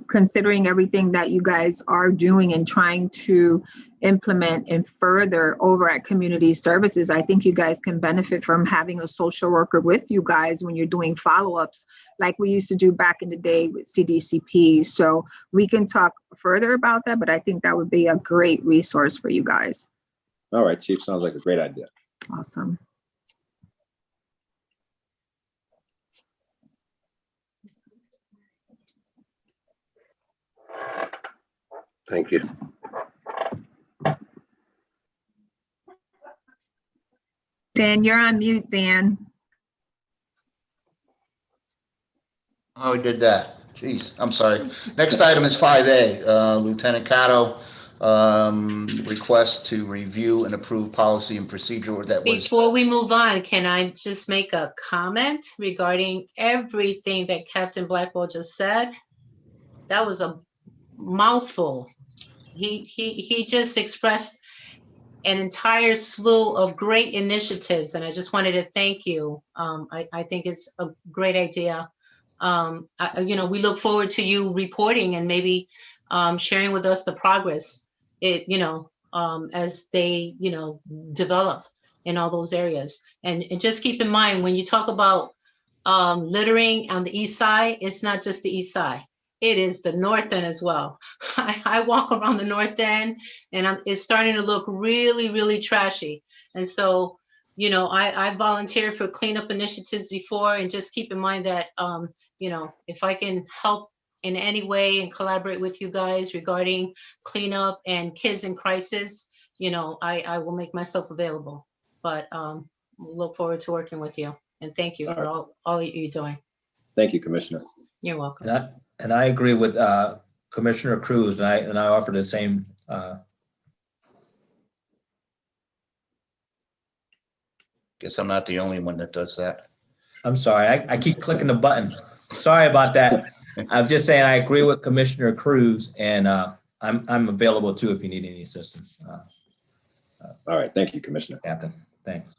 S4: considering everything that you guys are doing and trying to implement and further over at Community Services, I think you guys can benefit from having a social worker with you guys when you're doing follow-ups like we used to do back in the day with CDCP. So we can talk further about that, but I think that would be a great resource for you guys.
S10: All right, Chief, sounds like a great idea.
S4: Awesome.
S3: Thank you.
S4: Dan, you're on mute, Dan.
S1: Oh, we did that. Jeez, I'm sorry. Next item is 5A, Lieutenant Cato, request to review and approve policy and procedure that was.
S2: Before we move on, can I just make a comment regarding everything that Captain Blackwell just said? That was a mouthful. He just expressed an entire slew of great initiatives, and I just wanted to thank you. I think it's a great idea. We look forward to you reporting and maybe sharing with us the progress as they develop in all those areas. And just keep in mind, when you talk about littering on the east side, it's not just the east side. It is the north end as well. I walk around the north end and it's starting to look really, really trashy. And so, I volunteered for cleanup initiatives before, and just keep in mind that, if I can help in any way and collaborate with you guys regarding cleanup and kids in crisis, I will make myself available. But look forward to working with you. And thank you for all you're doing.
S10: Thank you, Commissioner.
S2: You're welcome.
S8: And I agree with Commissioner Cruz, and I offer the same.
S1: Guess I'm not the only one that does that.
S8: I'm sorry, I keep clicking the button. Sorry about that. I'm just saying I agree with Commissioner Cruz, and I'm available too if you need any assistance.
S10: All right, thank you, Commissioner.
S8: Captain, thanks.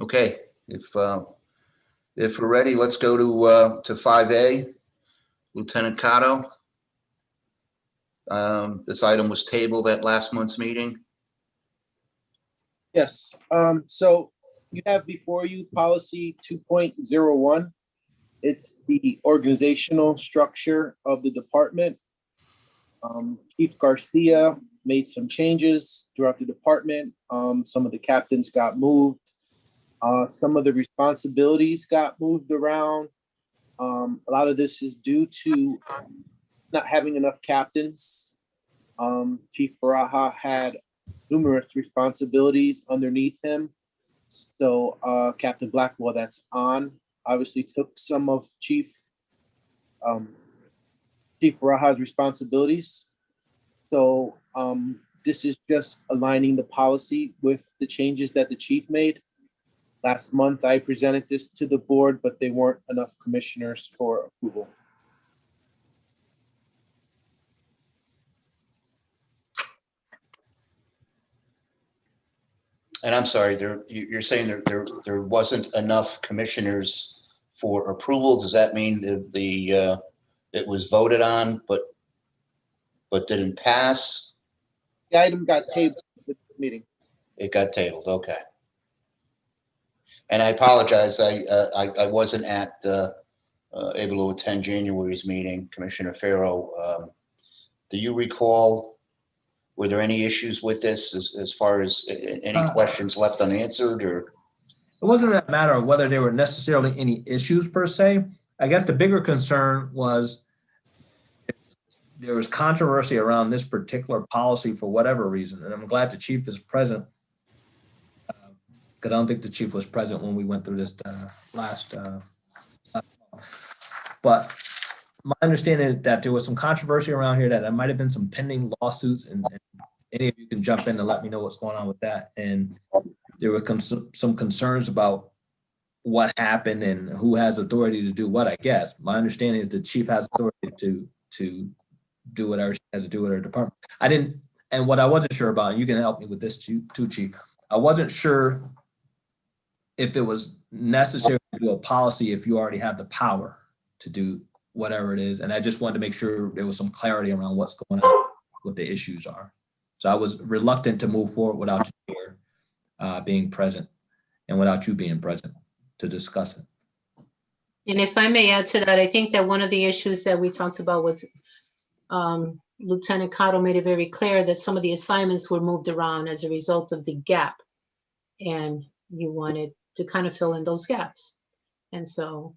S1: Okay, if If we're ready, let's go to 5A, Lieutenant Cotto. This item was tabled at last month's meeting.
S6: Yes, so you have before you policy 2.01. It's the organizational structure of the department. Chief Garcia made some changes throughout the department. Some of the captains got moved. Some of the responsibilities got moved around. A lot of this is due to not having enough captains. Chief Baraha had numerous responsibilities underneath him. So Captain Blackwell, that's on, obviously took some of Chief Baraha's responsibilities. So this is just aligning the policy with the changes that the chief made. Last month, I presented this to the board, but they weren't enough commissioners for approval.
S1: And I'm sorry, you're saying there wasn't enough commissioners for approval. Does that mean it was voted on, but didn't pass?
S6: The item got tabled at the meeting.
S1: It got tabled, okay. And I apologize, I wasn't able to attend January's meeting, Commissioner Farrow. Do you recall, were there any issues with this as far as any questions left unanswered, or?
S8: It wasn't a matter of whether there were necessarily any issues per se. I guess the bigger concern was there was controversy around this particular policy for whatever reason, and I'm glad the chief is present, because I don't think the chief was present when we went through this last month. But my understanding is that there was some controversy around here, that there might have been some pending lawsuits, and any of you can jump in and let me know what's going on with that. And there were some concerns about what happened and who has authority to do what, I guess. My understanding is the chief has authority to do whatever she has to do with her department. And what I wasn't sure about, and you can help me with this too, Chief, I wasn't sure if it was necessary to do a policy if you already have the power to do whatever it is. And I just wanted to make sure there was some clarity around what's going on, what the issues are. So I was reluctant to move forward without you here being present and without you being present to discuss it.
S2: And if I may add to that, I think that one of the issues that we talked about was Lieutenant Cotto made it very clear that some of the assignments were moved around as a result of the gap. And you wanted to kind of fill in those gaps. And so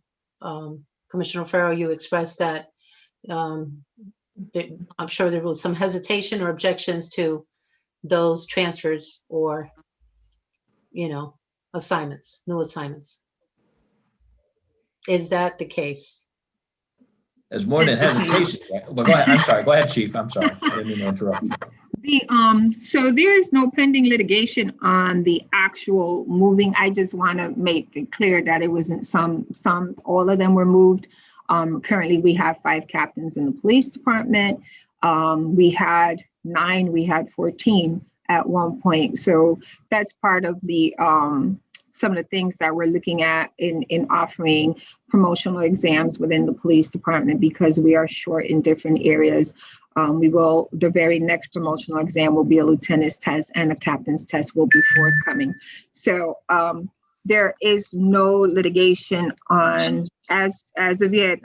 S2: Commissioner Farrow, you expressed that I'm sure there was some hesitation or objections to those transfers or, assignments, new assignments. Is that the case?
S8: There's more than hesitation, right? But go ahead. I'm sorry. Go ahead, Chief. I'm sorry. I didn't mean to interrupt you.
S4: So there is no pending litigation on the actual moving. I just want to make it clear that it wasn't all of them were moved. Currently, we have 5 captains in the police department. We had 9, we had 14 at one point. So that's part of the some of the things that we're looking at in offering promotional exams within the police department, because we are short in different areas. The very next promotional exam will be a lieutenant's test, and a captain's test will be forthcoming. So there is no litigation on as of yet.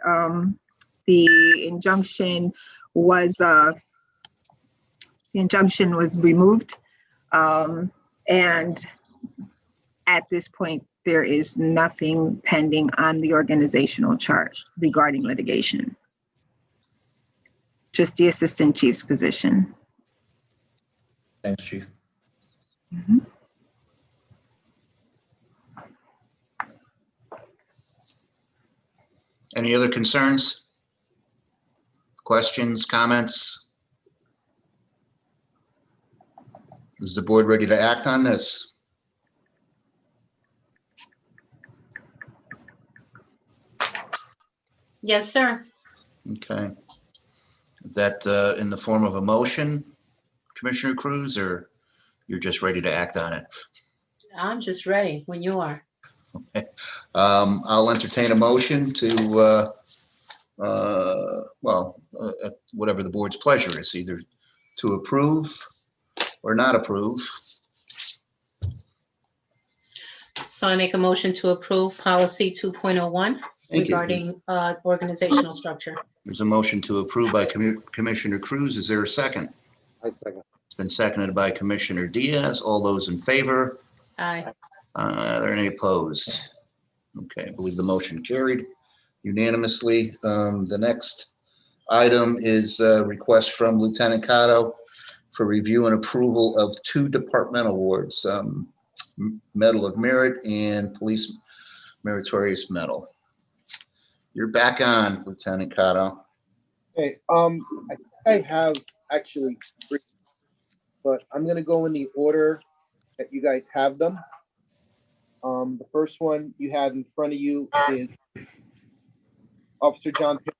S4: The injunction was removed, and at this point, there is nothing pending on the organizational chart regarding litigation. Just the assistant chief's position.
S8: Thanks, Chief.
S4: Mm-hmm.
S1: Any other concerns? Questions, comments? Is the board ready to act on this?
S2: Yes, sir.
S1: Okay. Is that in the form of a motion, Commissioner Cruz, or you're just ready to act on it?
S2: I'm just ready when you are.
S1: I'll entertain a motion to, whatever the board's pleasure is, either to approve or not approve.
S2: So I make a motion to approve policy 2.01
S1: Thank you.
S2: regarding organizational structure.
S1: There's a motion to approve by Commissioner Cruz. Is there a second?
S3: I second.
S1: It's been seconded by Commissioner Diaz. All those in favor?
S2: Aye.
S1: Are there any opposed? Okay, I believe the motion carried unanimously. The next item is a request from Lieutenant Cotto for review and approval of 2 departmental awards, Medal of Merit and Police Meritorious Medal. You're back on, Lieutenant Cotto.
S6: Okay, I have actually 3, but I'm gonna go in the order that you guys have them. The first one you have in front of you is Officer John Perry.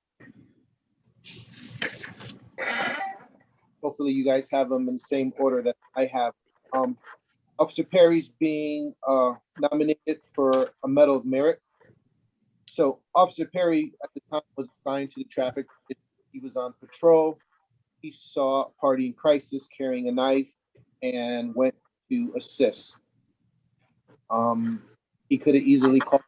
S6: Hopefully you guys have them in the same order that I have. Officer Perry's being nominated for a Medal of Merit. So Officer Perry at the time was assigned to the traffic. He was on patrol. He saw a party in crisis carrying a knife and went to assist. He could have easily called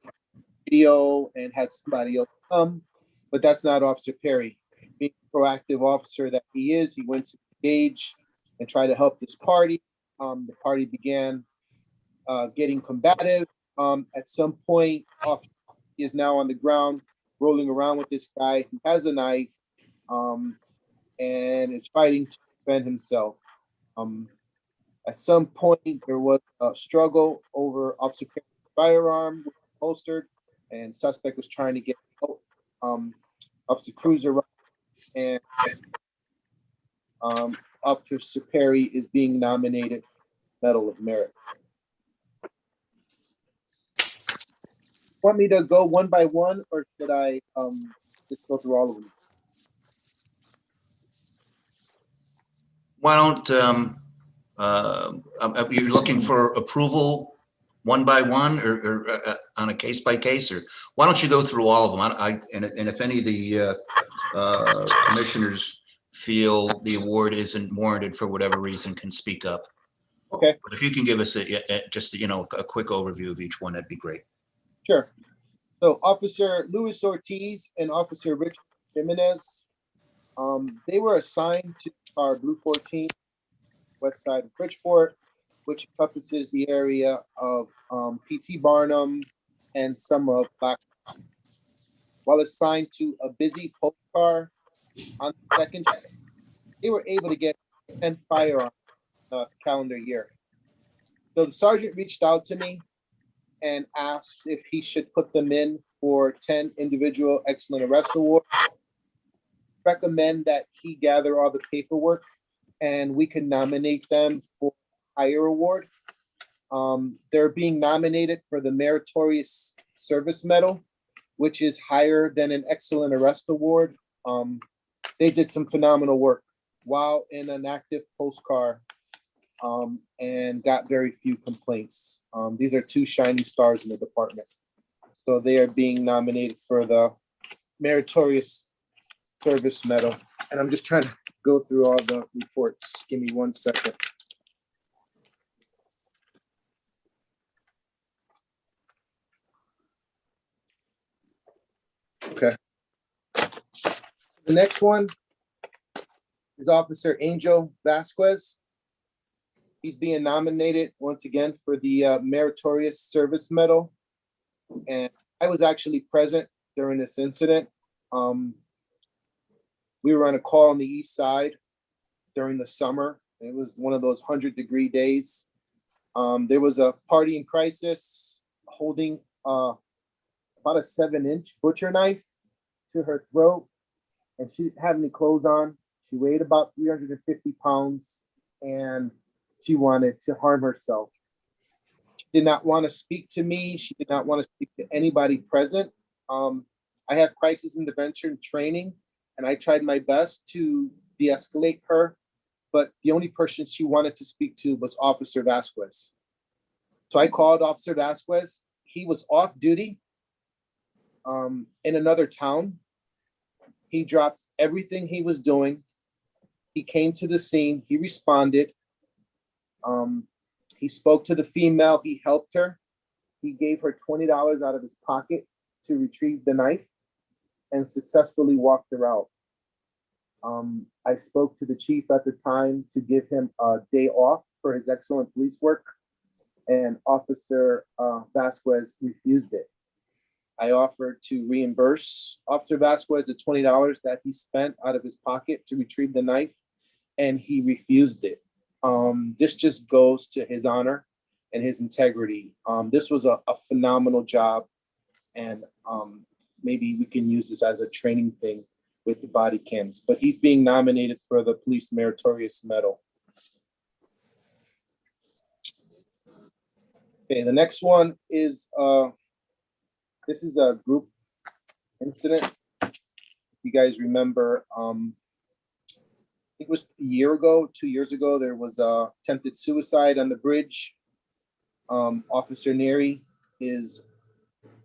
S6: video and had somebody else come, but that's not Officer Perry. Being a proactive officer that he is, he went to engage and try to help this party. The party began getting combative. At some point, Officer is now on the ground, rolling around with this guy who has a knife and is fighting to defend himself. At some point, there was a struggle over Officer Perry's firearm, holstered, and suspect was trying to get out. Officer Cruz arrived, and Officer Perry is being nominated for Medal of Merit. Want me to go one by one, or should I just go through all of them?
S1: Why don't, you're looking for approval one by one or on a case by case, or why don't you go through all of them? And if any of the commissioners feel the award isn't warranted for whatever reason, can speak up.
S6: Okay,
S1: But if you can give us just, a quick overview of each one, that'd be great.
S6: sure. So Officer Luis Ortiz and Officer Richard Jimenez, they were assigned to our Blue 14, west side of Bridgeport, which encompasses the area of PT Barnum and some of Black. While assigned to a busy police car on the second, they were able to get 10 firearms calendar year. So the sergeant reached out to me and asked if he should put them in for 10 individual excellent arrest awards. Recommend that he gather all the paperwork and we can nominate them for a higher award. They're being nominated for the Meritorious Service Medal, which is higher than an excellent arrest award. They did some phenomenal work while in an active post car and got very few complaints. These are 2 shining stars in the department. So they are being nominated for the Meritorious Service Medal. And I'm just trying to go through all the reports. Give me 1 second. Okay. The next one is Officer Angel Vasquez. He's being nominated once again for the Meritorious Service Medal. And I was actually present during this incident. We were on a call on the east side during the summer. It was one of those 100-degree days. There was a party in crisis holding about a 7-inch butcher knife to her throat, and she didn't have any clothes on. She weighed about 350 pounds, and she wanted to harm herself. She did not want to speak to me. She did not want to speak to anybody present. I have crisis intervention training, and I tried my best to de-escalate her, but the only person she wanted to speak to was Officer Vasquez. So I called Officer Vasquez. He was off duty, in another town. He dropped everything he was doing. He came to the scene. He responded. He spoke to the female. He helped her. He gave her $20 out of his pocket to retrieve the knife and successfully walked her out. I spoke to the chief at the time to give him a day off for his excellent police work, and Officer Vasquez refused it. I offered to reimburse Officer Vasquez the $20 that he spent out of his pocket to retrieve the knife, and he refused it. This just goes to his honor and his integrity. This was a phenomenal job, and maybe we can use this as a training thing with the body cams, but he's being nominated for the Police Meritorious Medal. Okay, the next one is, this is a group incident. You guys remember, it was a year ago, 2 years ago, there was a attempted suicide on the bridge. Officer Neary is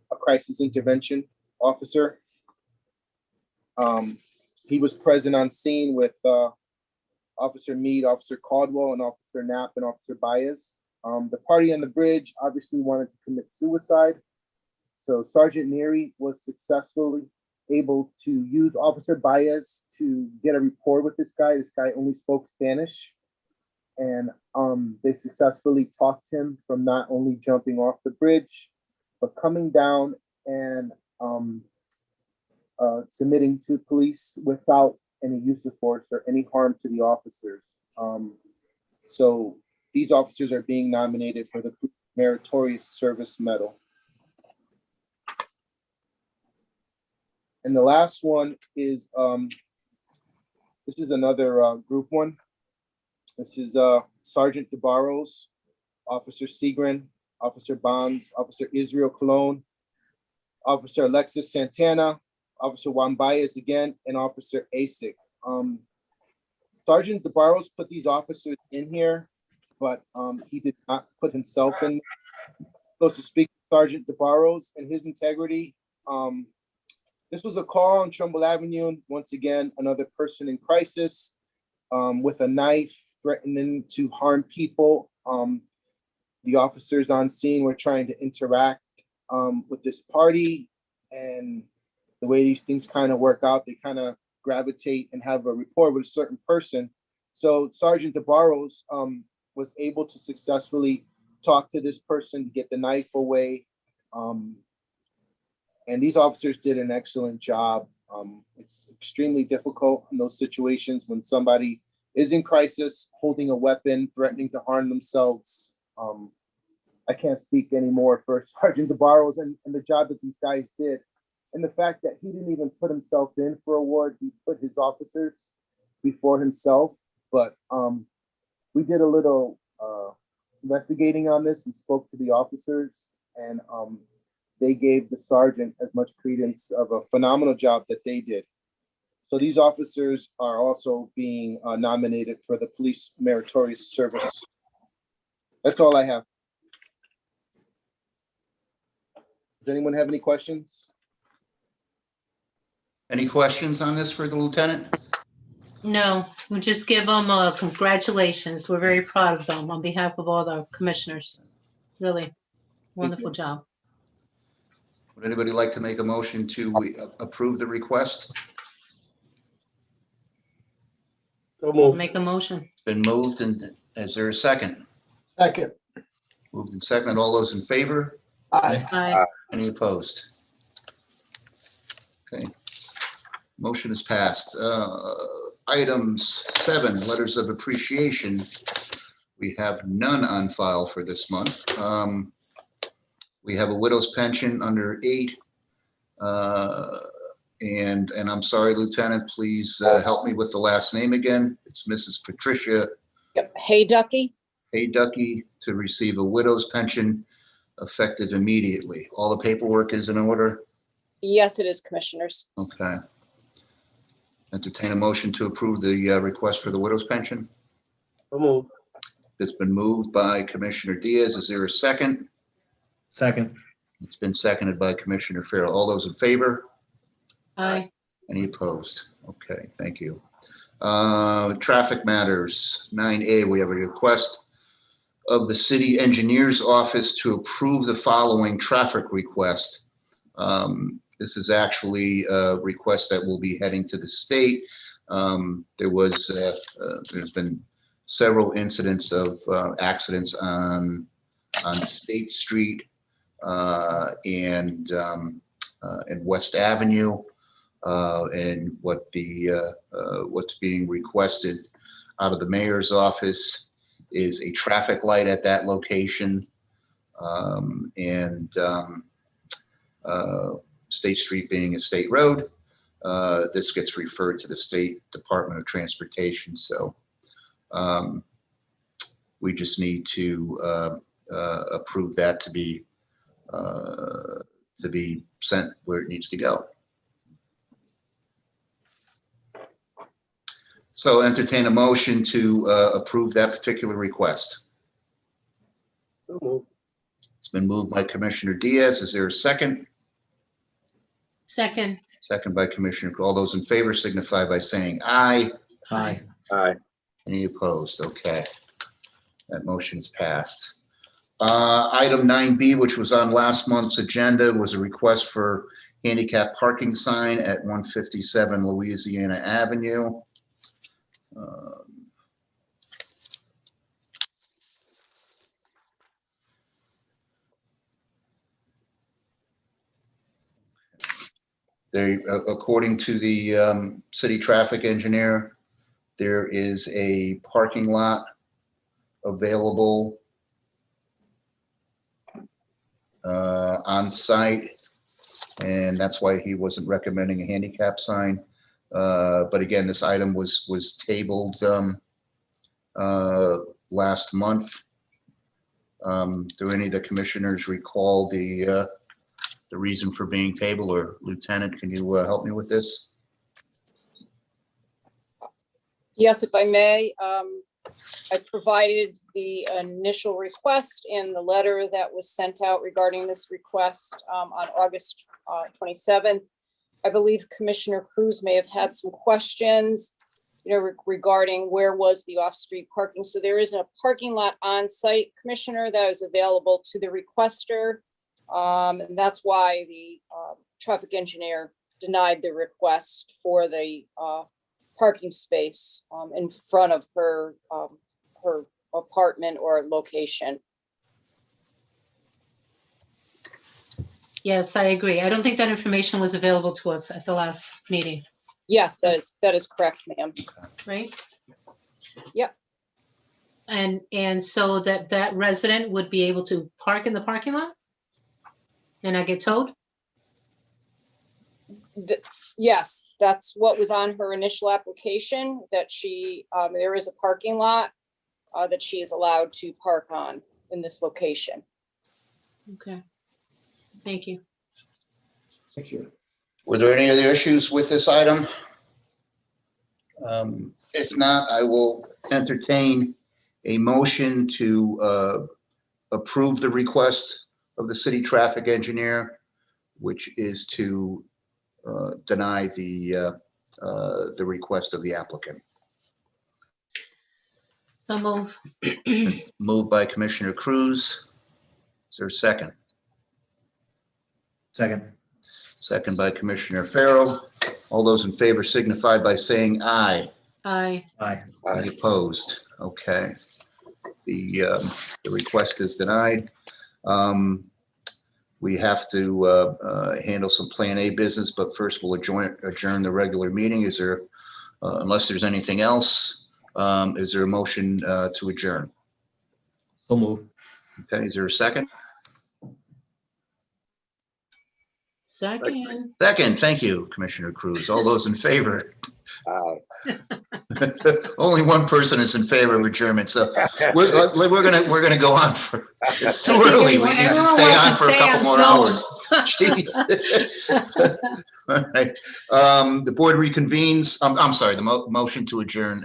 S6: a crisis intervention officer. He was present on scene with Officer Meade, Officer Caldwell, and Officer Knapp and Officer Baez. The party on the bridge obviously wanted to commit suicide. So Sergeant Neary was successfully able to use Officer Baez to get a rapport with this guy. This guy only spoke Spanish. And they successfully talked him from not only jumping off the bridge, but coming down and submitting to police without any use of force or any harm to the officers. So these officers are being nominated for the Meritorious Service Medal. And the last one is, this is another group one. This is Sergeant DeBarros, Officer Segrin, Officer Bonds, Officer Israel Colon, Officer Alexis Santana, Officer Juan Baez again, and Officer Asik. Sergeant DeBarros put these officers in here, but he did not put himself in. So to speak to Sergeant DeBarros and his integrity, this was a call on Trumbull Avenue. Once again, another person in crisis with a knife threatening to harm people. The officers on scene were trying to interact with this party, and the way these things kind of work out, they kind of gravitate and have a rapport with a certain person. So Sergeant DeBarros was able to successfully talk to this person to get the knife away. And these officers did an excellent job. It's extremely difficult in those situations when somebody is in crisis, holding a weapon, threatening to harm themselves. I can't speak anymore for Sergeant DeBarros and the job that these guys did. And the fact that he didn't even put himself in for award, he put his officers before himself. But we did a little investigating on this and spoke to the officers, and they gave the sergeant as much credence of a phenomenal job that they did. So these officers are also being nominated for the Police Meritorious Service. That's all I have. Does anyone have any questions?
S1: Any questions on this for the lieutenant?
S2: No, we just give them congratulations. We're very proud of them on behalf of all the commissioners. Really wonderful job.
S1: Would anybody like to make a motion to approve the request?
S3: So moved.
S2: Make a motion.
S1: It's been moved, and is there a second?
S5: Second.
S1: Moved and second. All those in favor?
S5: Aye.
S2: Aye.
S1: Any opposed? Okay. Motion is passed. Items 7, letters of appreciation. We have none on file for this month. We have a widow's pension under 8. And I'm sorry, Lieutenant, please help me with the last name again. It's Mrs. Patricia
S9: Yep. Hey, Ducky.
S1: Ducky to receive a widow's pension effective immediately. All the paperwork is in order?
S9: Yes, it is, commissioners.
S1: Okay. Entertain a motion to approve the request for the widow's pension.
S3: So moved.
S1: It's been moved by Commissioner Diaz. Is there a second?
S8: Second.
S1: It's been seconded by Commissioner Farrell. All those in favor?
S2: Aye.
S1: Any opposed? Okay, thank you. Traffic matters, 9A, we have a request of the city engineer's office to approve the following traffic request. This is actually a request that will be heading to the state. There's been several incidents of accidents on State Street and West Avenue. And what's being requested out of the mayor's office is a traffic light at that location. State Street being a state road, this gets referred to the State Department of Transportation. So we just need to approve that to be sent where it needs to go. So entertain a motion to approve that particular request.
S3: So moved.
S1: It's been moved by Commissioner Diaz. Is there a second?
S2: Second.
S1: Second by Commissioner. All those in favor signify by saying aye.
S8: Aye.
S3: Aye.
S1: Any opposed? Okay. That motion is passed. Item 9B, which was on last month's agenda, was a request for handicap parking sign at 157 Louisiana Avenue. According to the city traffic engineer, there is a parking lot available on site, and that's why he wasn't recommending a handicap sign. But again, this item was tabled last month. Do any of the commissioners recall the reason for being tabled? Or Lieutenant, can you help me with this?
S9: Yes, if I may, I provided the initial request and the letter that was sent out regarding this request on August 27th. I believe Commissioner Cruz may have had some questions, regarding where was the off-street parking. So there is a parking lot on site, Commissioner, that is available to the requester. And that's why the traffic engineer denied the request for the parking space in front of her apartment or location.
S2: Yes, I agree. I don't think that information was available to us at the last meeting,
S9: Yes, that is correct, ma'am.
S2: right?
S9: Yep.
S2: And so that resident would be able to park in the parking lot? And I get towed?
S9: Yes, that's what was on her initial application, that she, there is a parking lot that she is allowed to park on in this location.
S2: Okay. Thank you.
S1: Thank you. Were there any other issues with this item? If not, I will entertain a motion to approve the request of the city traffic engineer, which is to deny the request of the applicant.
S2: So move.
S1: Moved by Commissioner Cruz. Is there a second?
S8: Second.
S1: Second by Commissioner Farrell. All those in favor signify by saying aye.
S2: Aye.
S8: Aye.
S1: Any opposed? Okay. The request is denied. We have to handle some Plan A business, but first we'll adjourn the regular meeting. Is there, unless there's anything else, is there a motion to adjourn?
S8: So move.
S1: Okay, is there a second?
S2: Second.
S1: Second, thank you, Commissioner Cruz. All those in favor?
S3: Aye.
S1: Only one person is in favor of adjournment, so we're gonna go on for, it's too early. We need to
S2: Everyone
S1: stay
S2: wants
S1: on
S2: to
S1: for a
S2: stay
S1: couple more
S2: on
S1: hours. Jeez. All right. The board reconvenes. I'm sorry, the motion to adjourn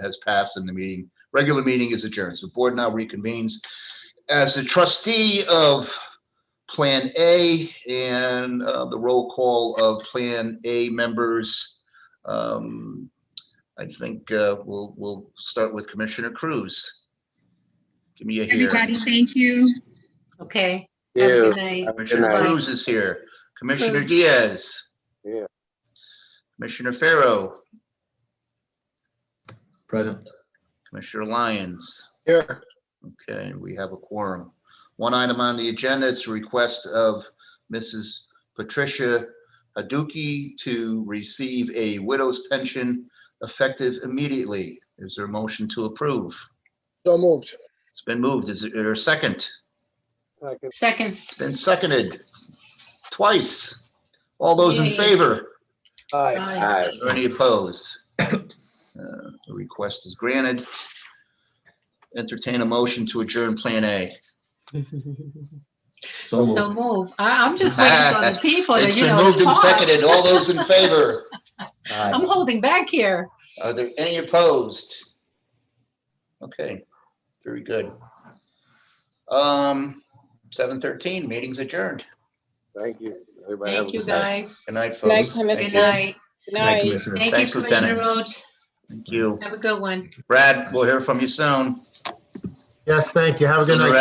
S1: has passed and the meeting, regular meeting is adjourned. So the board now reconvenes. As the trustee of Plan A and the roll call of Plan A members. I think we'll start with Commissioner Cruz. Give me a here.
S11: Everybody, thank you.
S2: Okay, have a
S3: Yeah.
S2: good night.
S1: Commissioner
S2: Bye.
S1: Cruz is here. Commissioner
S2: Cruz.
S1: Diaz.
S3: Yeah.
S1: Commissioner Farrow.
S8: Present.
S1: Commissioner Lyons.
S5: Here,
S1: Okay, we have a quorum. One item on the agenda, it's a request of Mrs. Patricia Haduki to receive a widow's pension effective immediately. Is there a motion to approve?
S5: so moved.
S1: It's been moved. Is there a second?
S2: Second,
S1: It's been seconded twice. All those in
S2: Yay.
S1: favor?
S5: Aye.
S2: bye.
S1: Or any opposed? The request is granted. Entertain a motion to adjourn Plan A.
S8: So moved.
S2: So move. I'm just waiting for the people
S1: It's
S2: to, you
S1: been
S2: know,
S1: moved and
S2: talk.
S1: seconded. All those in favor?
S8: Aye.
S2: I'm holding back here.
S1: Are there any opposed? Okay, very good. 7:13, meeting's adjourned.
S3: Thank you. Everybody have a
S2: Thank you,
S3: good night.
S2: guys.
S1: Good night,
S9: Night,
S1: folks.
S9: Commissioner.
S1: Thank
S2: Good
S1: you.
S2: night.
S9: Good
S8: Night,
S9: night.
S8: Commissioners.
S2: Thank you,
S1: Thanks,
S2: Commissioner
S1: Lieutenant.
S2: Rhodes.
S1: Thank you.
S2: Have a good one.
S1: Brad, we'll hear from you soon.
S7: Yes, thank you. Have a good night.